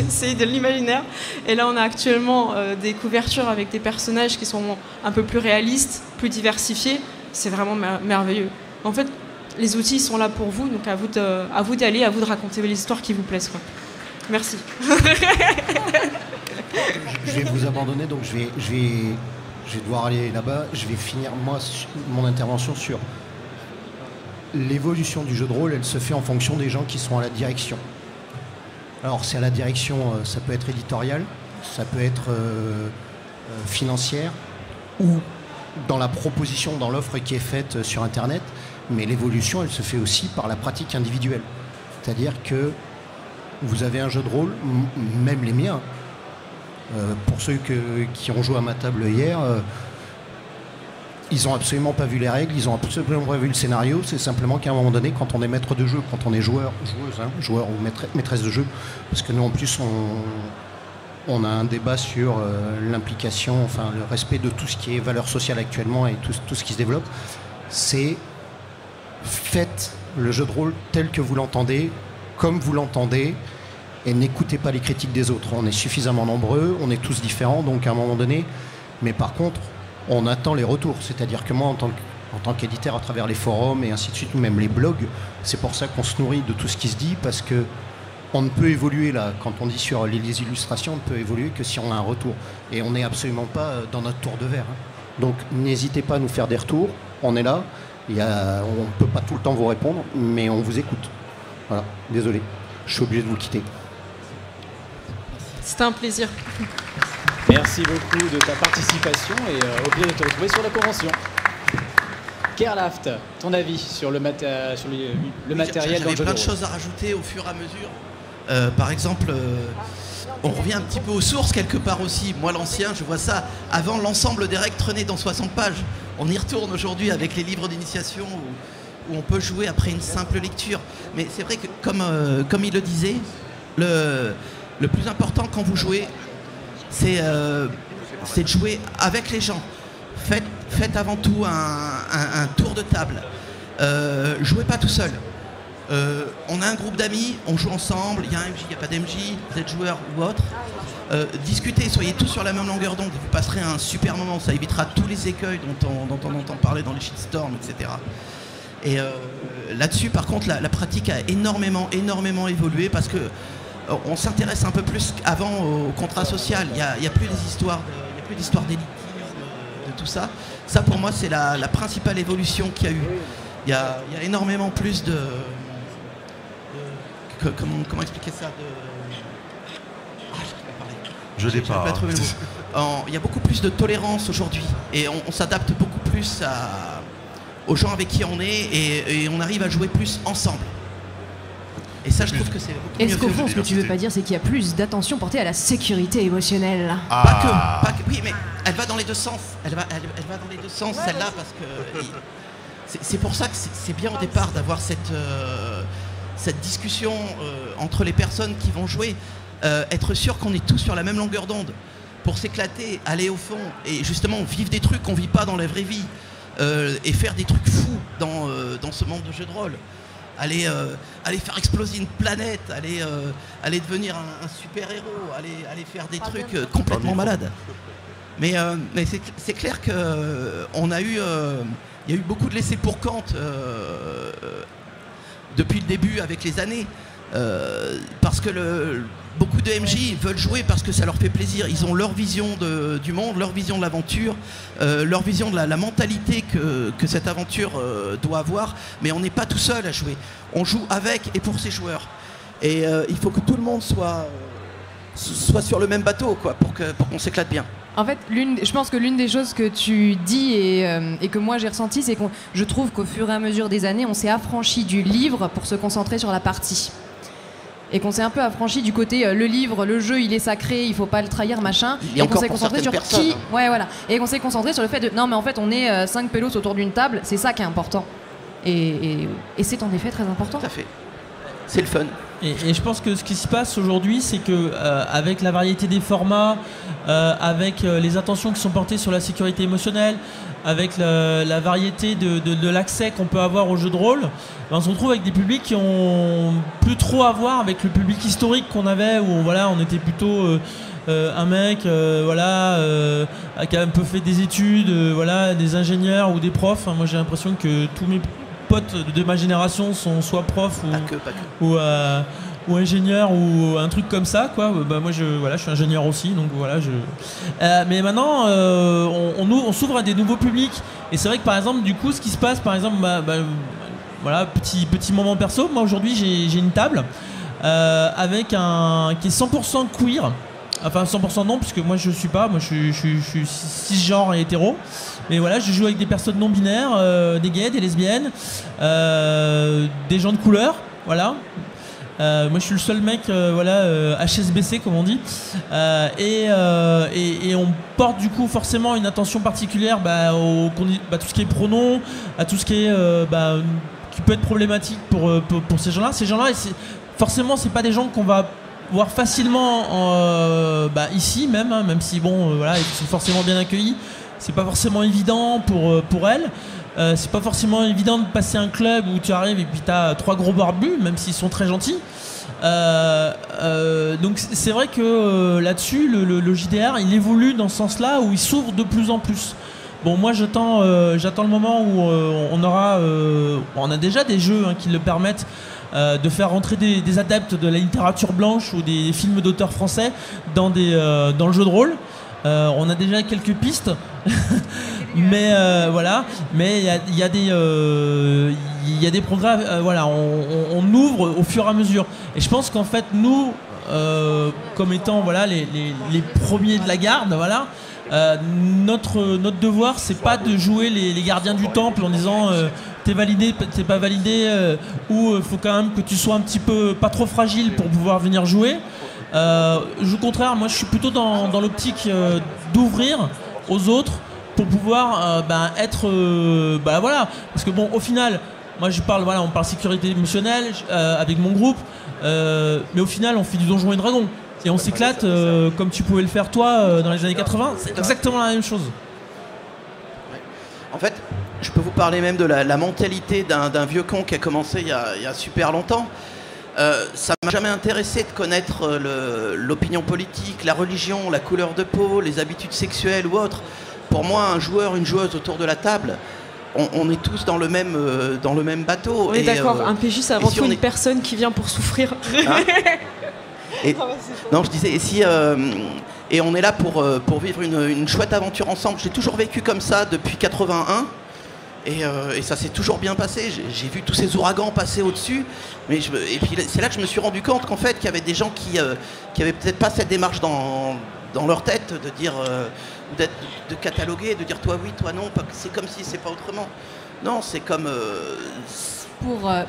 C'est de l'imaginaire. Et là, on a actuellement des couvertures avec des personnages qui sont un peu plus réalistes, plus diversifiés. C'est vraiment merveilleux. En fait, les outils sont là pour vous, donc à vous d'y aller, à vous de raconter l'histoire qui vous plaise, quoi. Merci. Je vais vous abandonner, donc je vais devoir aller là-bas. Je vais finir, moi, mon intervention sur l'évolution du jeu de rôle. Elle se fait en fonction des gens qui sont à la direction. Alors, c'est à la direction, ça peut être éditorial, ça peut être financière, ou dans la proposition, dans l'offre qui est faite sur Internet. Mais l'évolution, elle se fait aussi par la pratique individuelle. C'est-à-dire que vous avez un jeu de rôle, même les miens, pour ceux qui ont joué à ma table hier, ils n'ont absolument pas vu les règles, ils n'ont absolument pas vu le scénario. C'est simplement qu'à un moment donné, quand on est maître de jeu, quand on est joueur ou maîtresse de jeu, parce que nous en plus on a un débat sur l'implication, enfin le respect de tout ce qui est valeur sociale actuellement et tout ce qui se développe, c'est faites le jeu de rôle tel que vous l'entendez, comme vous l'entendez, et n'écoutez pas les critiques des autres. On est suffisamment nombreux, on est tous différents, donc à un moment donné, mais par contre, on attend les retours. C'est-à-dire que moi, en tant qu'éditeur, à travers les forums et ainsi de suite, même les blogs, c'est pour ça qu'on se nourrit de tout ce qui se dit, parce que on ne peut évoluer là, quand on dit sur les illustrations, on ne peut évoluer que si on a un retour. Et on n'est absolument pas dans notre tour de verre. Donc n'hésitez pas à nous faire des retours, on est là. On ne peut pas tout le temps vous répondre, mais on vous écoute. Voilà, désolé, je suis obligé de vous quitter. C'était un plaisir. Merci beaucoup de ta participation et au plaisir de te retrouver sur la convention. Kerlaft, ton avis sur le matériel dans le jeu de rôle? J'avais plein de choses à rajouter au fur et à mesure. Par exemple, on revient un petit peu aux sources quelque part aussi. Moi, l'ancien, je vois ça. Avant, l'ensemble des règles traînait dans 60 pages. On y retourne aujourd'hui avec les livres d'initiation où on peut jouer après une simple lecture. Mais c'est vrai que, comme il le disait, le plus important quand vous jouez, c'est de jouer avec les gens. Faites avant tout un tour de table. Jouez pas tout seul. On a un groupe d'amis, on joue ensemble, il y a un MJ, il n'y a pas d'MJ, vous êtes joueur ou autre. Discutez, soyez tous sur la même longueur d'onde, vous passerez un super moment, ça évitera tous les écueils dont on entend parler dans les shitstorms, etc. Et là-dessus, par contre, la pratique a énormément évolué parce que on s'intéresse un peu plus qu'avant au contrat social. Il n'y a plus d'histoire d'élitisme, de tout ça. Ça, pour moi, c'est la principale évolution qu'il y a eu. Il y a énormément plus de comment expliquer ça Je l'ai pas. Il y a beaucoup plus de tolérance aujourd'hui et on s'adapte beaucoup plus aux gens avec qui on est et on arrive à jouer plus ensemble. Et ça, je trouve que c'est beaucoup mieux. Est-ce qu'au fond, ce que tu veux pas dire, c'est qu'il y a plus d'attention portée à la sécurité émotionnelle? Pas que. Oui, mais elle va dans les deux sens. Elle va dans les deux sens, celle-là, parce que c'est pour ça que c'est bien au départ d'avoir cette discussion entre les personnes qui vont jouer. Être sûr qu'on est tous sur la même longueur d'onde pour s'éclater, aller au fond et justement vivre des trucs qu'on vit pas dans la vraie vie et faire des trucs fous dans ce monde de jeux de rôle. Aller faire exploser une planète, aller devenir un super-héros, aller faire des trucs complètement malades. Mais c'est clair qu'il y a eu beaucoup de laissés pour compte depuis le début avec les années. Parce que beaucoup de MJ veulent jouer parce que ça leur fait plaisir. Ils ont leur vision du monde, leur vision de l'aventure, leur vision de la mentalité que cette aventure doit avoir. Mais on n'est pas tout seul à jouer. On joue avec et pour ses joueurs. Et il faut que tout le monde soit sur le même bateau, quoi, pour qu'on s'éclate bien. En fait, je pense que l'une des choses que tu dis et que moi j'ai ressenti, c'est que je trouve qu'au fur et à mesure des années, on s'est affranchi du livre pour se concentrer sur la partie. Et qu'on s'est un peu affranchi du côté le livre, le jeu, il est sacré, il faut pas le trahir, machin. Et qu'on s'est concentré sur qui. Ouais, voilà. Et qu'on s'est concentré sur le fait de non, mais en fait, on est 5 pélos autour d'une table, c'est ça qui est important. Et c'est en effet très important. Tout à fait. C'est le fun. Et je pense que ce qui se passe aujourd'hui, c'est que avec la variété des formats, avec les attentions qui sont portées sur la sécurité émotionnelle, avec la variété de l'accès qu'on peut avoir aux jeux de rôle, on se retrouve avec des publics qui ont plus trop à voir avec le public historique qu'on avait, où voilà, on était plutôt un mec qui a un peu fait des études, des ingénieurs ou des profs. Moi j'ai l'impression que tous mes potes de ma génération sont soit profs ou ingénieur ou un truc comme ça, quoi. Moi je suis ingénieur aussi, donc voilà. Mais maintenant on s'ouvre à des nouveaux publics et c'est vrai que par exemple du coup ce qui se passe par exemple petit moment perso, moi aujourd'hui j'ai une table avec qui est 100% queer. Enfin 100% non, puisque moi je suis cisgenre et hétéro. Mais voilà, je joue avec des personnes non binaires, des gays, des lesbiennes, des gens de couleur, voilà. Moi je suis le seul mec HSBC comme on dit, et on porte du coup forcément une attention particulière tout ce qui est pronoms, à tout ce qui est qui peut être problématique pour ces gens-là. Ces gens-là, forcément c'est pas des gens qu'on va voir facilement ici même, hein, même si ils sont forcément bien accueillis. C'est pas forcément évident pour elles. C'est pas forcément évident de passer un club où tu arrives et puis t'as 3 gros barbus, même s'ils sont très gentils. Donc c'est vrai que là-dessus, le JDR, il évolue dans ce sens-là où il s'ouvre de plus en plus. Bon, moi j'attends le moment où on a déjà des jeux qui le permettent. De faire rentrer des adeptes de la littérature blanche ou des films d'auteurs français dans le jeu de rôle. On a déjà quelques pistes, mais mais il y a des progrès. On ouvre au fur et à mesure. Et je pense qu'en fait nous, comme étant les premiers de la garde, notre devoir c'est pas de jouer les gardiens du temple en disant t'es validé, t'es pas validé, ou faut quand même que tu sois un petit peu pas trop fragile pour pouvoir venir jouer. Au contraire, moi je suis plutôt dans l'optique d'ouvrir aux autres pour pouvoir être parce que au final moi on parle sécurité émotionnelle avec mon groupe, mais au final on fait du Donjons et Dragons et on s'éclate comme tu pouvais le faire toi dans les années 80. C'est exactement la même chose. En fait, je peux vous parler même de la mentalité d'un vieux con qui a commencé il y a super longtemps. Ça m'a jamais intéressé de connaître l'opinion politique, la religion, la couleur de peau, les habitudes sexuelles ou autres. Pour moi, un joueur, une joueuse autour de la table, on est tous dans le même bateau. On est d'accord, un PJ c'est avant tout une personne qui vient pour souffrir. Non, je disais, et on est là pour vivre une chouette aventure ensemble. J'ai toujours vécu comme ça depuis 81. Et ça s'est toujours bien passé. J'ai vu tous ces ouragans passer au-dessus. Et puis c'est là que je me suis rendu compte qu'en fait, qu'il y avait des gens qui avaient peut-être pas cette démarche dans leur tête de dire, de cataloguer, de dire toi oui, toi non. C'est comme si c'est pas autrement. Non, c'est comme...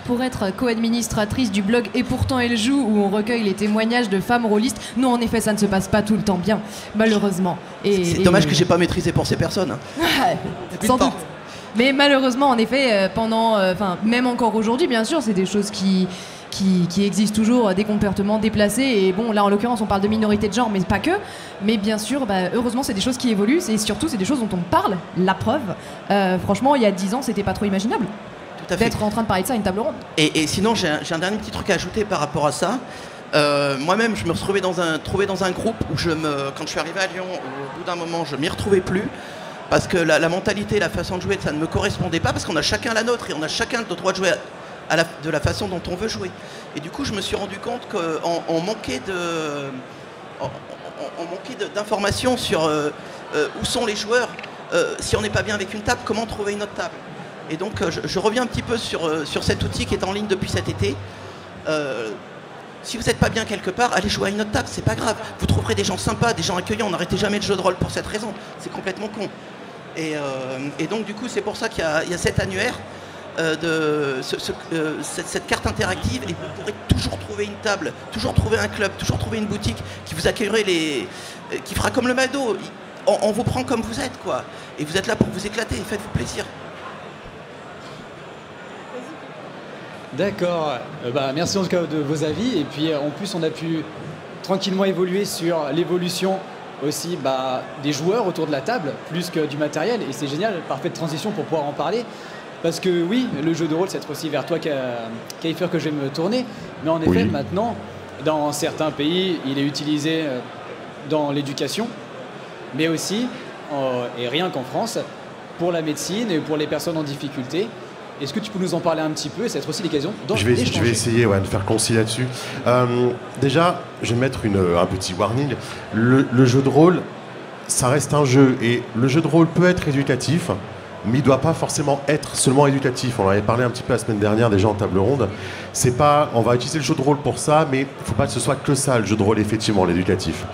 Pour être co-administratrice du blog Et pourtant elle joue, où on recueille les témoignages de femmes rôlistes, non, en effet, ça ne se passe pas tout le temps bien, malheureusement. C'est dommage que j'ai pas maîtrisé pour ces personnes. Sans doute. Mais malheureusement, en effet, même encore aujourd'hui, bien sûr, c'est des choses qui existent toujours, des comportements déplacés. Et bon, là, en l'occurrence, on parle de minorité de genre, mais pas que. Mais bien sûr, heureusement, c'est des choses qui évoluent. Et surtout, c'est des choses dont on parle. La preuve, franchement, il y a 10 ans, c'était pas trop imaginable d'être en train de parler de ça à une table ronde. Et sinon, j'ai un dernier petit truc à ajouter par rapport à ça. Moi-même, je me retrouvais dans un groupe où quand je suis arrivé à Lyon, au bout d'un moment, je m'y retrouvais plus. Parce que la mentalité, la façon de jouer, ça ne me correspondait pas, parce qu'on a chacun la nôtre et on a chacun le droit de jouer de la façon dont on veut jouer. Et du coup, je me suis rendu compte qu'on manquait d'informations sur où sont les joueurs. Si on n'est pas bien avec une table, comment trouver une autre table. Et donc, je reviens un petit peu sur cet outil qui est en ligne depuis cet été. Si vous n'êtes pas bien quelque part, allez jouer à une autre table, c'est pas grave. Vous trouverez des gens sympas, des gens accueillants. On n'arrêtait jamais le jeu de rôle pour cette raison. C'est complètement con. Et donc du coup c'est pour ça qu'il y a cet annuaire cette carte interactive, et vous pourrez toujours trouver une table, toujours trouver un club, toujours trouver une boutique qui vous accueillerait, qui fera comme le McDo, on vous prend comme vous êtes quoi, et vous êtes là pour vous éclater, faites-vous plaisir. D'accord, merci en tout cas de vos avis, et puis en plus on a pu tranquillement évoluer sur l'évolution aussi des joueurs autour de la table, plus que du matériel, et c'est génial, parfaite transition pour pouvoir en parler, parce que oui, le jeu de rôle, c'est aussi vers toi, Kaifer, que je vais me tourner, mais en effet, maintenant, dans certains pays, il est utilisé dans l'éducation, mais aussi, et rien qu'en France, pour la médecine et pour les personnes en difficulté. Est-ce que tu peux nous en parler un petit peu, et c'est aussi l'occasion d'échanger. Je vais essayer de faire concis là-dessus. Déjà, je vais mettre un petit warning. Le jeu de rôle, ça reste un jeu, et le jeu de rôle peut être éducatif, mais il ne doit pas forcément être seulement éducatif. On en avait parlé un petit peu la semaine dernière déjà en table ronde. C'est pas, on va utiliser le jeu de rôle pour ça, mais il ne faut pas que ce soit que ça, le jeu de rôle, effectivement, l'éducatif.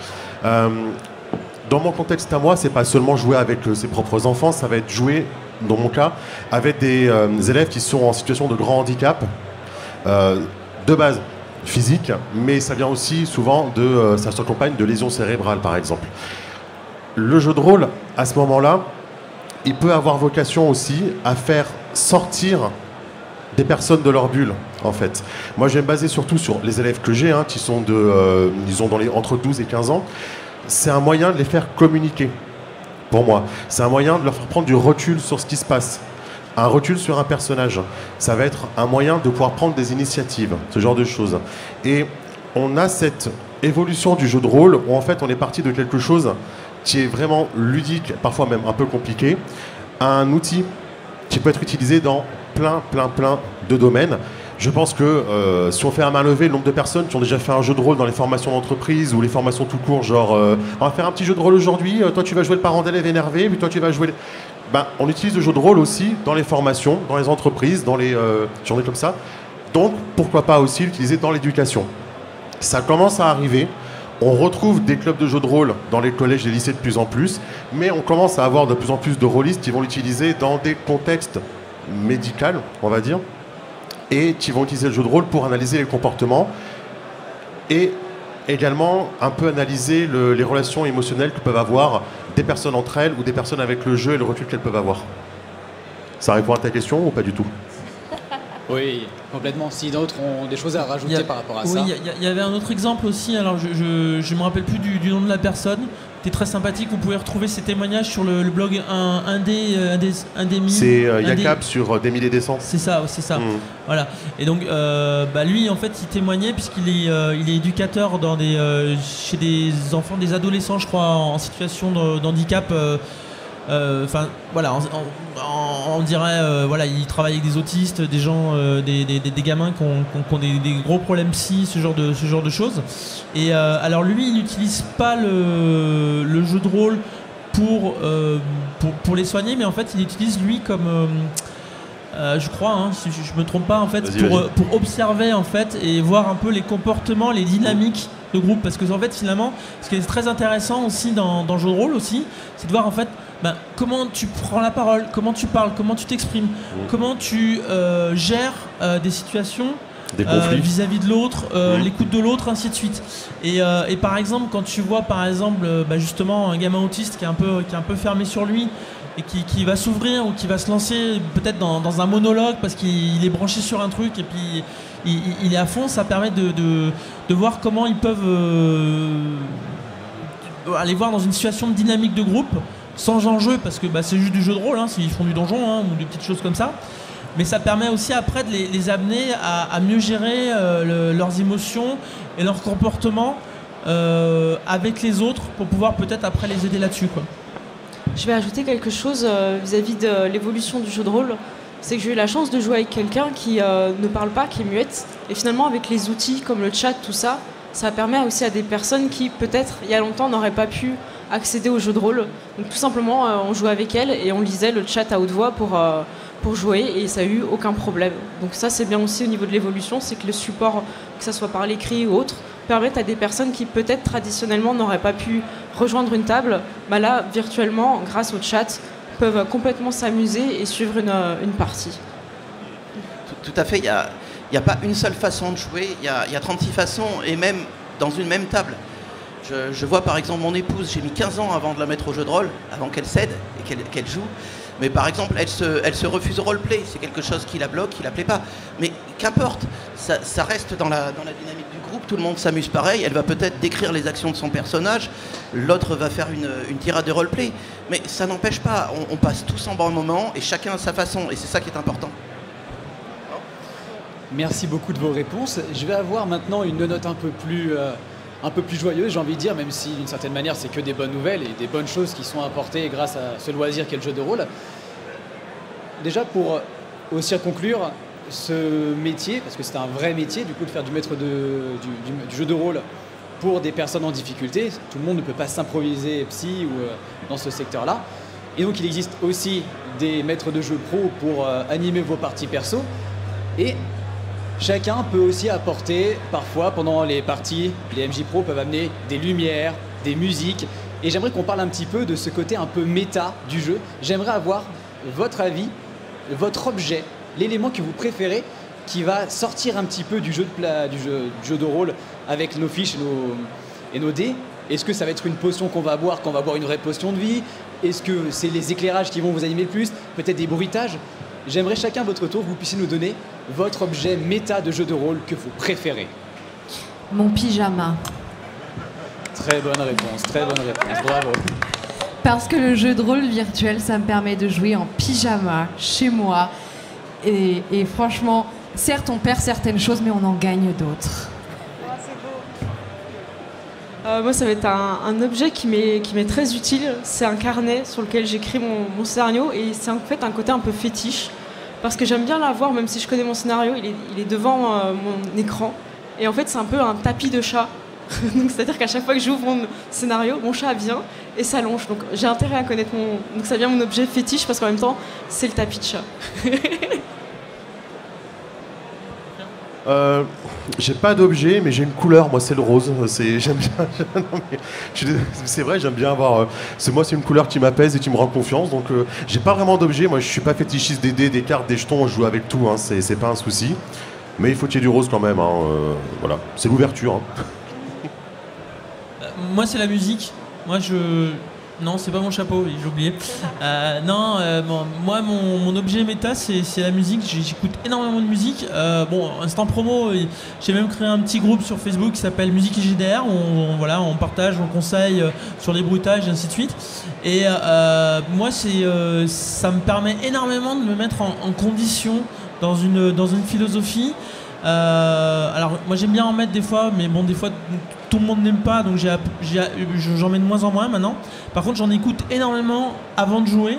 Dans mon contexte à moi, c'est pas seulement jouer avec ses propres enfants, ça va être jouer, dans mon cas, avec des élèves qui sont en situation de grand handicap, de base physique, mais ça vient aussi souvent ça s'accompagne de lésions cérébrales, par exemple. Le jeu de rôle, à ce moment-là, il peut avoir vocation aussi à faire sortir des personnes de leur bulle, en fait. Moi, je vais me baser surtout sur les élèves que j'ai, qui sont disons, entre 12 et 15 ans. C'est un moyen de les faire communiquer. Pour moi, c'est un moyen de leur faire prendre du recul sur ce qui se passe. Un recul sur un personnage. Ça va être un moyen de pouvoir prendre des initiatives, ce genre de choses. Et on a cette évolution du jeu de rôle où en fait on est parti de quelque chose qui est vraiment ludique, parfois même un peu compliqué, à un outil qui peut être utilisé dans plein de domaines. Je pense que si on fait à main levée le nombre de personnes qui ont déjà fait un jeu de rôle dans les formations d'entreprise ou les formations tout court, genre on va faire un petit jeu de rôle aujourd'hui, toi tu vas jouer le parent d'élève énervé, puis toi tu vas jouer... on utilise le jeu de rôle aussi dans les formations, dans les entreprises, dans les journées comme ça. Donc pourquoi pas aussi l'utiliser dans l'éducation. Ça commence à arriver. On retrouve des clubs de jeux de rôle dans les collèges et les lycées de plus en plus, mais on commence à avoir de plus en plus de rôlistes qui vont l'utiliser dans des contextes médicaux, on va dire, et qui vont utiliser le jeu de rôle pour analyser les comportements et également un peu analyser les relations émotionnelles que peuvent avoir des personnes entre elles ou des personnes avec le jeu et le recul qu'elles peuvent avoir. Ça répond à ta question ou pas du tout? Oui, complètement. Si d'autres ont des choses à rajouter par rapport à ça. Oui, il y avait un autre exemple aussi, alors je ne me rappelle plus du nom de la personne. C'était très sympathique, vous pouvez retrouver ces témoignages sur le blog Indé C'est Yakab sur Des Mille et des Cents. C'est ça, c'est ça. Voilà. Et donc, lui, en fait, il témoignait puisqu'il est éducateur chez des enfants, des adolescents, je crois, en situation d'handicap. Enfin, voilà, on dirait, voilà, il travaille avec des autistes, des gens, des gamins qui ont des gros problèmes psy, ce genre de choses. Et alors lui, il n'utilise pas le jeu de rôle pour les soigner, mais en fait, il utilise lui comme je crois, hein, si je me trompe pas, en fait, pour observer en fait et voir un peu les comportements, les dynamiques de groupe, parce que en fait finalement, ce qui est très intéressant aussi dans le jeu de rôle aussi, c'est de voir en fait comment tu prends la parole, comment tu parles, comment tu t'exprimes, comment tu gères des situations vis-à-vis de l'autre, l'écoute de l'autre, ainsi de suite. Et par exemple, quand tu vois par exemple justement un gamin autiste qui est un peu fermé sur lui et qui va s'ouvrir ou qui va se lancer peut-être dans un monologue parce qu'il est branché sur un truc et puis il est à fond, ça permet de voir comment ils peuvent aller voir dans une situation de dynamique de groupe sans enjeu, parce que c'est juste du jeu de rôle, hein, s'ils font du donjon ou des petites choses comme ça. Mais ça permet aussi après de les amener à mieux gérer leurs émotions et leur comportement avec les autres pour pouvoir peut-être après les aider là-dessus, quoi. Je vais ajouter quelque chose vis-à-vis de l'évolution du jeu de rôle. C'est que j'ai eu la chance de jouer avec quelqu'un qui ne parle pas, qui est muette. Et finalement, avec les outils comme le chat, tout ça, ça permet aussi à des personnes qui, peut-être, il y a longtemps, n'auraient pas pu accéder au jeu de rôle. Donc tout simplement, on jouait avec elle et on lisait le chat à haute voix pour jouer, et ça n'a eu aucun problème. Donc ça, c'est bien aussi au niveau de l'évolution, c'est que le support, que ce soit par l'écrit ou autre, permettent à des personnes qui peut-être traditionnellement n'auraient pas pu rejoindre une table, là, virtuellement, grâce au chat, peuvent complètement s'amuser et suivre une partie. Tout à fait, il n'y a pas une seule façon de jouer, il y a 36 façons, et même dans une même table. Je vois par exemple mon épouse, j'ai mis 15 ans avant de la mettre au jeu de rôle, avant qu'elle cède et qu'elle joue. Mais par exemple, elle se refuse au roleplay, c'est quelque chose qui la bloque, qui la plaît pas. Mais qu'importe, ça reste dans la dynamique du groupe, tout le monde s'amuse pareil, elle va peut-être décrire les actions de son personnage, l'autre va faire une tirade de roleplay. Mais ça n'empêche pas, on passe tous un bon moment et chacun à sa façon, et c'est ça qui est important. Merci beaucoup de vos réponses. Je vais avoir maintenant une note un peu plus joyeuse, j'ai envie de dire, même si d'une certaine manière c'est que des bonnes nouvelles et des bonnes choses qui sont apportées grâce à ce loisir qu'est le jeu de rôle. Déjà, pour aussi conclure ce métier, parce que c'est un vrai métier du coup de faire du maître du jeu de rôle pour des personnes en difficulté, tout le monde ne peut pas s'improviser psy ou dans ce secteur-là. Et donc il existe aussi des maîtres de jeu pro pour animer vos parties perso. Et chacun peut aussi apporter, parfois pendant les parties, les MJ Pro peuvent amener des lumières, des musiques. Et j'aimerais qu'on parle un petit peu de ce côté un peu méta du jeu. J'aimerais avoir votre avis, votre objet, l'élément que vous préférez qui va sortir un petit peu du jeu de rôle avec nos fiches et nos dés. Est-ce que ça va être une potion qu'on va boire une vraie potion de vie? Est-ce que c'est les éclairages qui vont vous animer le plus? Peut-être des bruitages? J'aimerais chacun à votre tour que vous puissiez nous donner votre objet méta de jeu de rôle que vous préférez. Mon pyjama. Très bonne réponse, bravo. Parce que le jeu de rôle virtuel, ça me permet de jouer en pyjama chez moi. Et franchement, certes, on perd certaines choses, mais on en gagne d'autres. Moi, ça va être un objet qui m'est très utile. C'est un carnet sur lequel j'écris mon scénario, et c'est en fait un côté un peu fétiche. Parce que j'aime bien l'avoir, même si je connais mon scénario, il est devant mon écran. Et en fait, c'est un peu un tapis de chat. Donc, c'est-à-dire qu'à chaque fois que j'ouvre mon scénario, mon chat vient et s'allonge. Donc j'ai intérêt à connaître Donc ça devient mon objet fétiche, parce qu'en même temps, c'est le tapis de chat. J'ai pas d'objet, mais j'ai une couleur, moi c'est le rose. J'aime bien. C'est vrai, j'aime bien avoir. Moi, c'est une couleur qui m'apaise et qui me rend confiance. Donc, j'ai pas vraiment d'objet. Moi, je suis pas fétichiste des dés, des cartes, des jetons. Je joue avec tout. Hein, c'est pas un souci. Mais il faut qu'il y ait du rose quand même. Hein, voilà, c'est l'ouverture. Hein. Moi, c'est la musique. Non, c'est pas mon chapeau, j'ai oublié. Moi, mon objet méta, c'est la musique. J'écoute énormément de musique. Instant promo, j'ai même créé un petit groupe sur Facebook qui s'appelle Musique et GDR, où on partage, on conseille sur les bruitages et ainsi de suite. Et moi, ça me permet énormément de me mettre en condition dans une philosophie. Alors moi j'aime bien en mettre des fois, mais bon, des fois tout le monde n'aime pas, donc j'en mets de moins en moins maintenant. Par contre, j'en écoute énormément avant de jouer.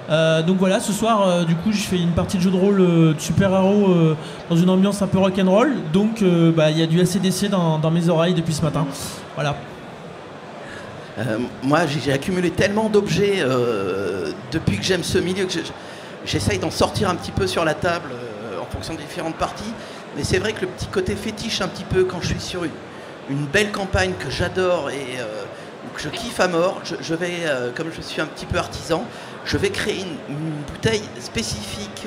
Donc voilà, ce soir du coup je fais une partie de jeu de rôle de super-héros dans une ambiance un peu rock'n'roll. Donc il y a du AC/DC dans mes oreilles depuis ce matin. Voilà. Moi j'ai accumulé tellement d'objets depuis que j'aime ce milieu que J'essaye d'en sortir un petit peu sur la table en fonction des différentes parties, mais c'est vrai que le petit côté fétiche un petit peu quand je suis sur une belle campagne que j'adore et que je kiffe à mort, je vais, comme je suis un petit peu artisan, je vais créer une bouteille spécifique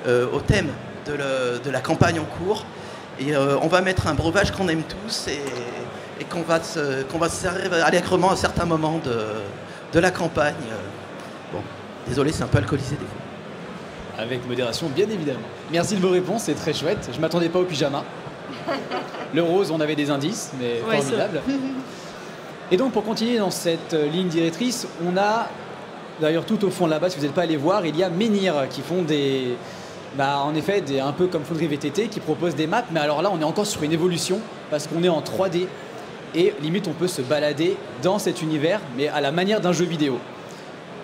au thème de la campagne en cours. Et on va mettre un breuvage qu'on aime tous et qu'on va se servir allègrement à certains moments de la campagne. Bon, désolé, c'est un peu alcoolisé des fois. Avec modération, bien évidemment. Merci de vos réponses, c'est très chouette. Je m'attendais pas au pyjama. Le rose, on avait des indices, mais ouais, formidable. Et donc, pour continuer dans cette ligne directrice, on a, d'ailleurs tout au fond là-bas, si vous n'êtes pas allé voir, il y a Menhir qui font en effet, un peu comme Fonderie VTT, qui propose des maps, mais alors là, on est encore sur une évolution, parce qu'on est en 3D, et limite, on peut se balader dans cet univers, mais à la manière d'un jeu vidéo.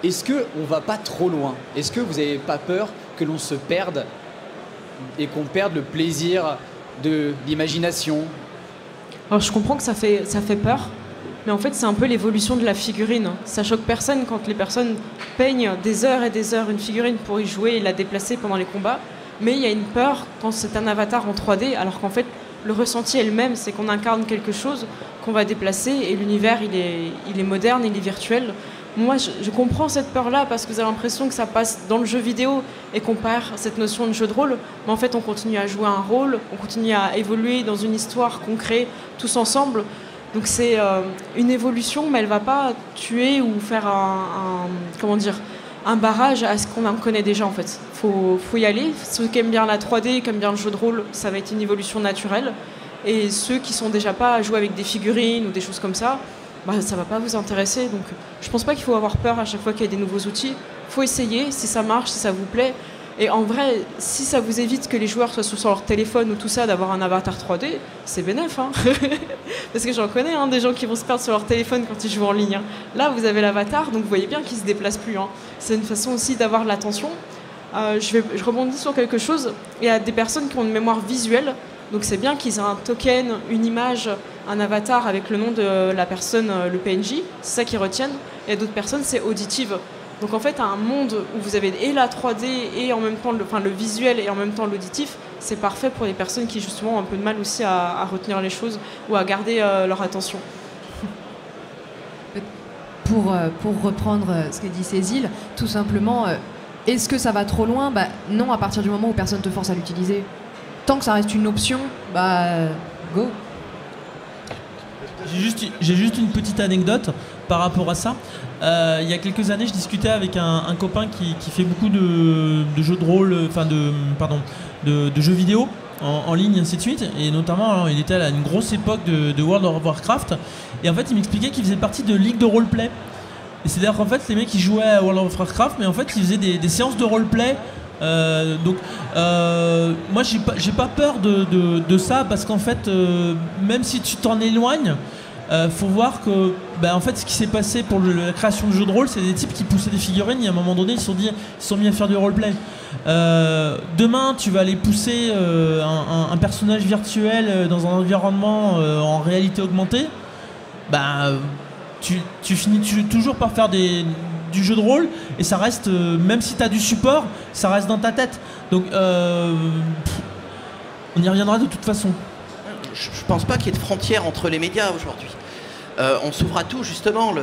Est-ce qu'on va pas trop loin? Est-ce que vous n'avez pas peur que l'on se perde et qu'on perde le plaisir de l'imagination? Alors, je comprends que ça fait peur, mais en fait, c'est un peu l'évolution de la figurine. Ça choque personne quand les personnes peignent des heures et des heures une figurine pour y jouer et la déplacer pendant les combats. Mais il y a une peur quand c'est un avatar en 3D, alors qu'en fait, le ressenti est le même, c'est qu'on incarne quelque chose qu'on va déplacer et l'univers, il est moderne, il est virtuel. Moi, je comprends cette peur-là parce que vous avez l'impression que ça passe dans le jeu vidéo et qu'on perd cette notion de jeu de rôle. Mais en fait, on continue à jouer un rôle, on continue à évoluer dans une histoire qu'on crée tous ensemble. Donc c'est une évolution, mais elle ne va pas tuer ou faire un barrage à ce qu'on en connaît déjà en fait. Faut y aller. Ceux qui aiment bien la 3D, qui aiment bien le jeu de rôle, ça va être une évolution naturelle. Et ceux qui sont déjà pas à jouer avec des figurines ou des choses comme ça, ça va pas vous intéresser. Donc je pense pas qu'il faut avoir peur à chaque fois qu'il y a des nouveaux outils. Faut essayer, si ça marche, si ça vous plaît. Et en vrai, si ça vous évite que les joueurs soient sur leur téléphone ou tout ça, d'avoir un avatar 3D, c'est bénef. Hein. Parce que j'en connais des gens qui vont se perdre sur leur téléphone quand ils jouent en ligne. Là, vous avez l'avatar, donc vous voyez bien qu'il ne se déplace plus. C'est une façon aussi d'avoir l'attention. Je rebondis sur quelque chose. Il y a des personnes qui ont une mémoire visuelle, donc c'est bien qu'ils aient un token, une image, un avatar avec le nom de la personne, le PNJ. C'est ça qu'ils retiennent. Et d'autres personnes, c'est auditive. Donc en fait, un monde où vous avez et la 3D et en même temps le visuel et en même temps l'auditif, c'est parfait pour les personnes qui justement ont un peu de mal aussi à retenir les choses ou à garder leur attention. Pour reprendre ce que dit Cécile, tout simplement, est-ce que ça va trop loin? Non, à partir du moment où personne ne te force à l'utiliser. Tant que ça reste une option, go. J'ai juste une petite anecdote par rapport à ça. Il y a quelques années, je discutais avec un copain qui fait beaucoup de jeux de rôle, de jeux vidéo en ligne, et ainsi de suite. Et notamment, il était à une grosse époque de World of Warcraft. Et en fait, il m'expliquait qu'il faisait partie de ligue de roleplay. Et c'est-à-dire qu'en fait, les mecs, ils jouaient à World of Warcraft, mais en fait, ils faisaient des séances de roleplay. Moi, j'ai pas peur de ça parce qu'en fait, même si tu t'en éloignes, faut voir que en fait, ce qui s'est passé pour la création de jeux de rôle, c'est des types qui poussaient des figurines et à un moment donné, ils se sont mis à faire du roleplay. Demain, tu vas aller pousser un personnage virtuel dans un environnement en réalité augmentée. Tu finis toujours par faire du jeu de rôle et ça reste, même si tu as du support, ça reste dans ta tête. Donc on y reviendra de toute façon. Je pense pas qu'il y ait de frontières entre les médias aujourd'hui. On s'ouvre à tout justement.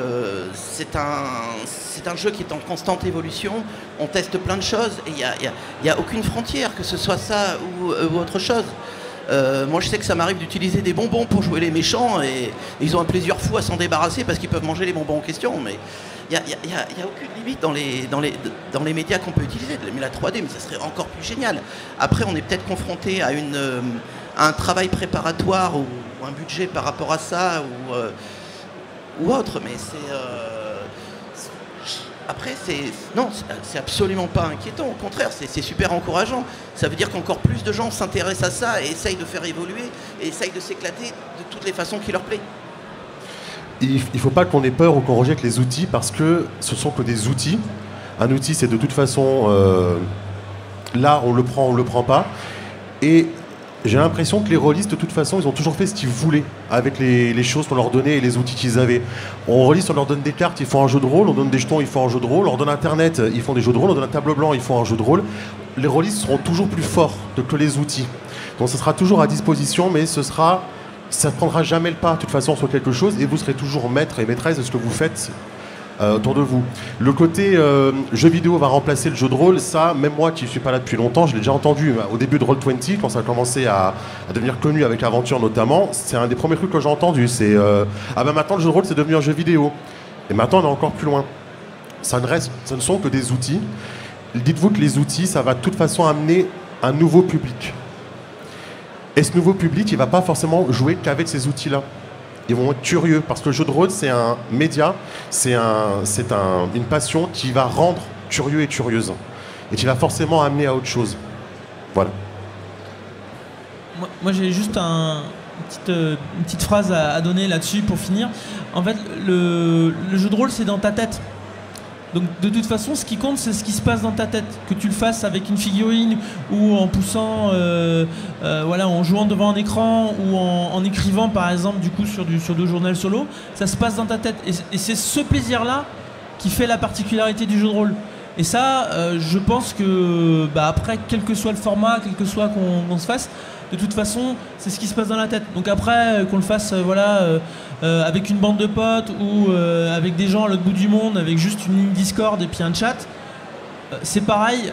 C'est un jeu qui est en constante évolution. On teste plein de choses et il n'y a aucune frontière, que ce soit ça ou autre chose. Moi je sais que ça m'arrive d'utiliser des bonbons pour jouer les méchants et ils ont un plaisir fou à s'en débarrasser parce qu'ils peuvent manger les bonbons en question, mais il n'y a aucune limite dans les médias qu'on peut utiliser. Mais la 3D, mais ça serait encore plus génial. Après on est peut-être confronté à un travail préparatoire ou un budget par rapport à ça ou autre, mais après, c'est absolument pas inquiétant, au contraire, c'est super encourageant. Ça veut dire qu'encore plus de gens s'intéressent à ça et essayent de faire évoluer et essayent de s'éclater de toutes les façons qui leur plaisent. Il ne faut pas qu'on ait peur ou qu'on rejette les outils parce que ce sont que des outils. Un outil, c'est de toute façon, là, on le prend pas. Et J'ai l'impression que les rôlistes, de toute façon, ils ont toujours fait ce qu'ils voulaient avec les choses qu'on leur donnait et les outils qu'ils avaient. On rôliste, on leur donne des cartes, ils font un jeu de rôle, on donne des jetons, ils font un jeu de rôle, on leur donne Internet, ils font des jeux de rôle, on donne un tableau blanc, ils font un jeu de rôle. Les rôlistes seront toujours plus forts que les outils. Donc ce sera toujours à disposition, mais ça ne prendra jamais le pas, de toute façon, sur quelque chose, et vous serez toujours maître et maîtresse de ce que vous faites autour de vous. Le côté jeu vidéo va remplacer le jeu de rôle, ça, même moi qui ne suis pas là depuis longtemps, je l'ai déjà entendu au début de Roll20, quand ça a commencé à devenir connu avec Aventure notamment, c'est un des premiers trucs que j'ai entendu, c'est ah ben maintenant le jeu de rôle c'est devenu un jeu vidéo. Et maintenant on est encore plus loin. Ça ne sont que des outils. Dites-vous que les outils, ça va de toute façon amener un nouveau public. Et ce nouveau public, il ne va pas forcément jouer qu'avec ces outils-là. Ils vont être curieux, parce que le jeu de rôle, c'est un média, c'est une passion qui va rendre curieux et curieuse. Et qui va forcément amener à autre chose. Voilà. Moi j'ai juste une petite phrase à donner là-dessus pour finir. En fait, le jeu de rôle, c'est dans ta tête. Donc de toute façon, ce qui compte, c'est ce qui se passe dans ta tête. Que tu le fasses avec une figurine ou en poussant, voilà, en jouant devant un écran ou en écrivant par exemple du coup sur du journal solo, ça se passe dans ta tête. Et c'est ce plaisir-là qui fait la particularité du jeu de rôle. Et ça, je pense que après, quel que soit le format, quel que soit qu'on se fasse, de toute façon, c'est ce qui se passe dans la tête. Donc après, qu'on le fasse avec une bande de potes ou avec des gens à l'autre bout du monde, avec juste une ligne Discord et puis un chat, c'est pareil,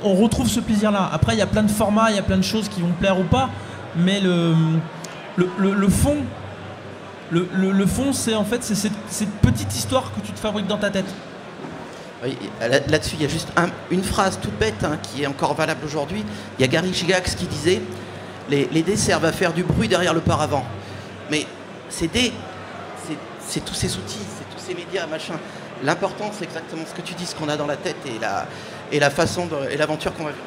on retrouve ce plaisir-là. Après, il y a plein de formats, il y a plein de choses qui vont plaire ou pas, mais le fond, c'est en fait c'est cette petite histoire que tu te fabriques dans ta tête. Oui, là-dessus, il y a juste une phrase toute bête qui est encore valable aujourd'hui. Il y a Gary Gygax qui disait les dés servent à faire du bruit derrière le paravent. Mais ces dés, c'est tous ces outils, c'est tous ces médias, machin. L'important, c'est exactement ce que tu dis, ce qu'on a dans la tête et la façon et l'aventure qu'on va vivre.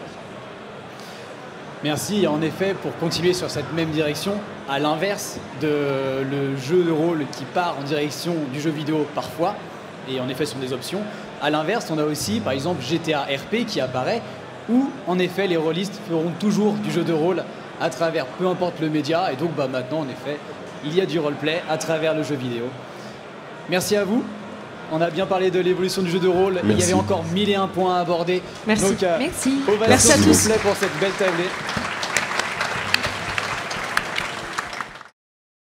Merci. En effet, pour continuer sur cette même direction, à l'inverse de le jeu de rôle qui part en direction du jeu vidéo parfois, et en effet, ce sont des options. À l'inverse, on a aussi, par exemple, GTA RP qui apparaît, où, en effet, les rôlistes feront toujours du jeu de rôle à travers peu importe le média. Et donc, maintenant, en effet, il y a du roleplay à travers le jeu vidéo. Merci à vous. On a bien parlé de l'évolution du jeu de rôle. Merci. Il y avait encore 1001 points à aborder. Merci. Donc, merci. Merci à tous pour cette belle tablée.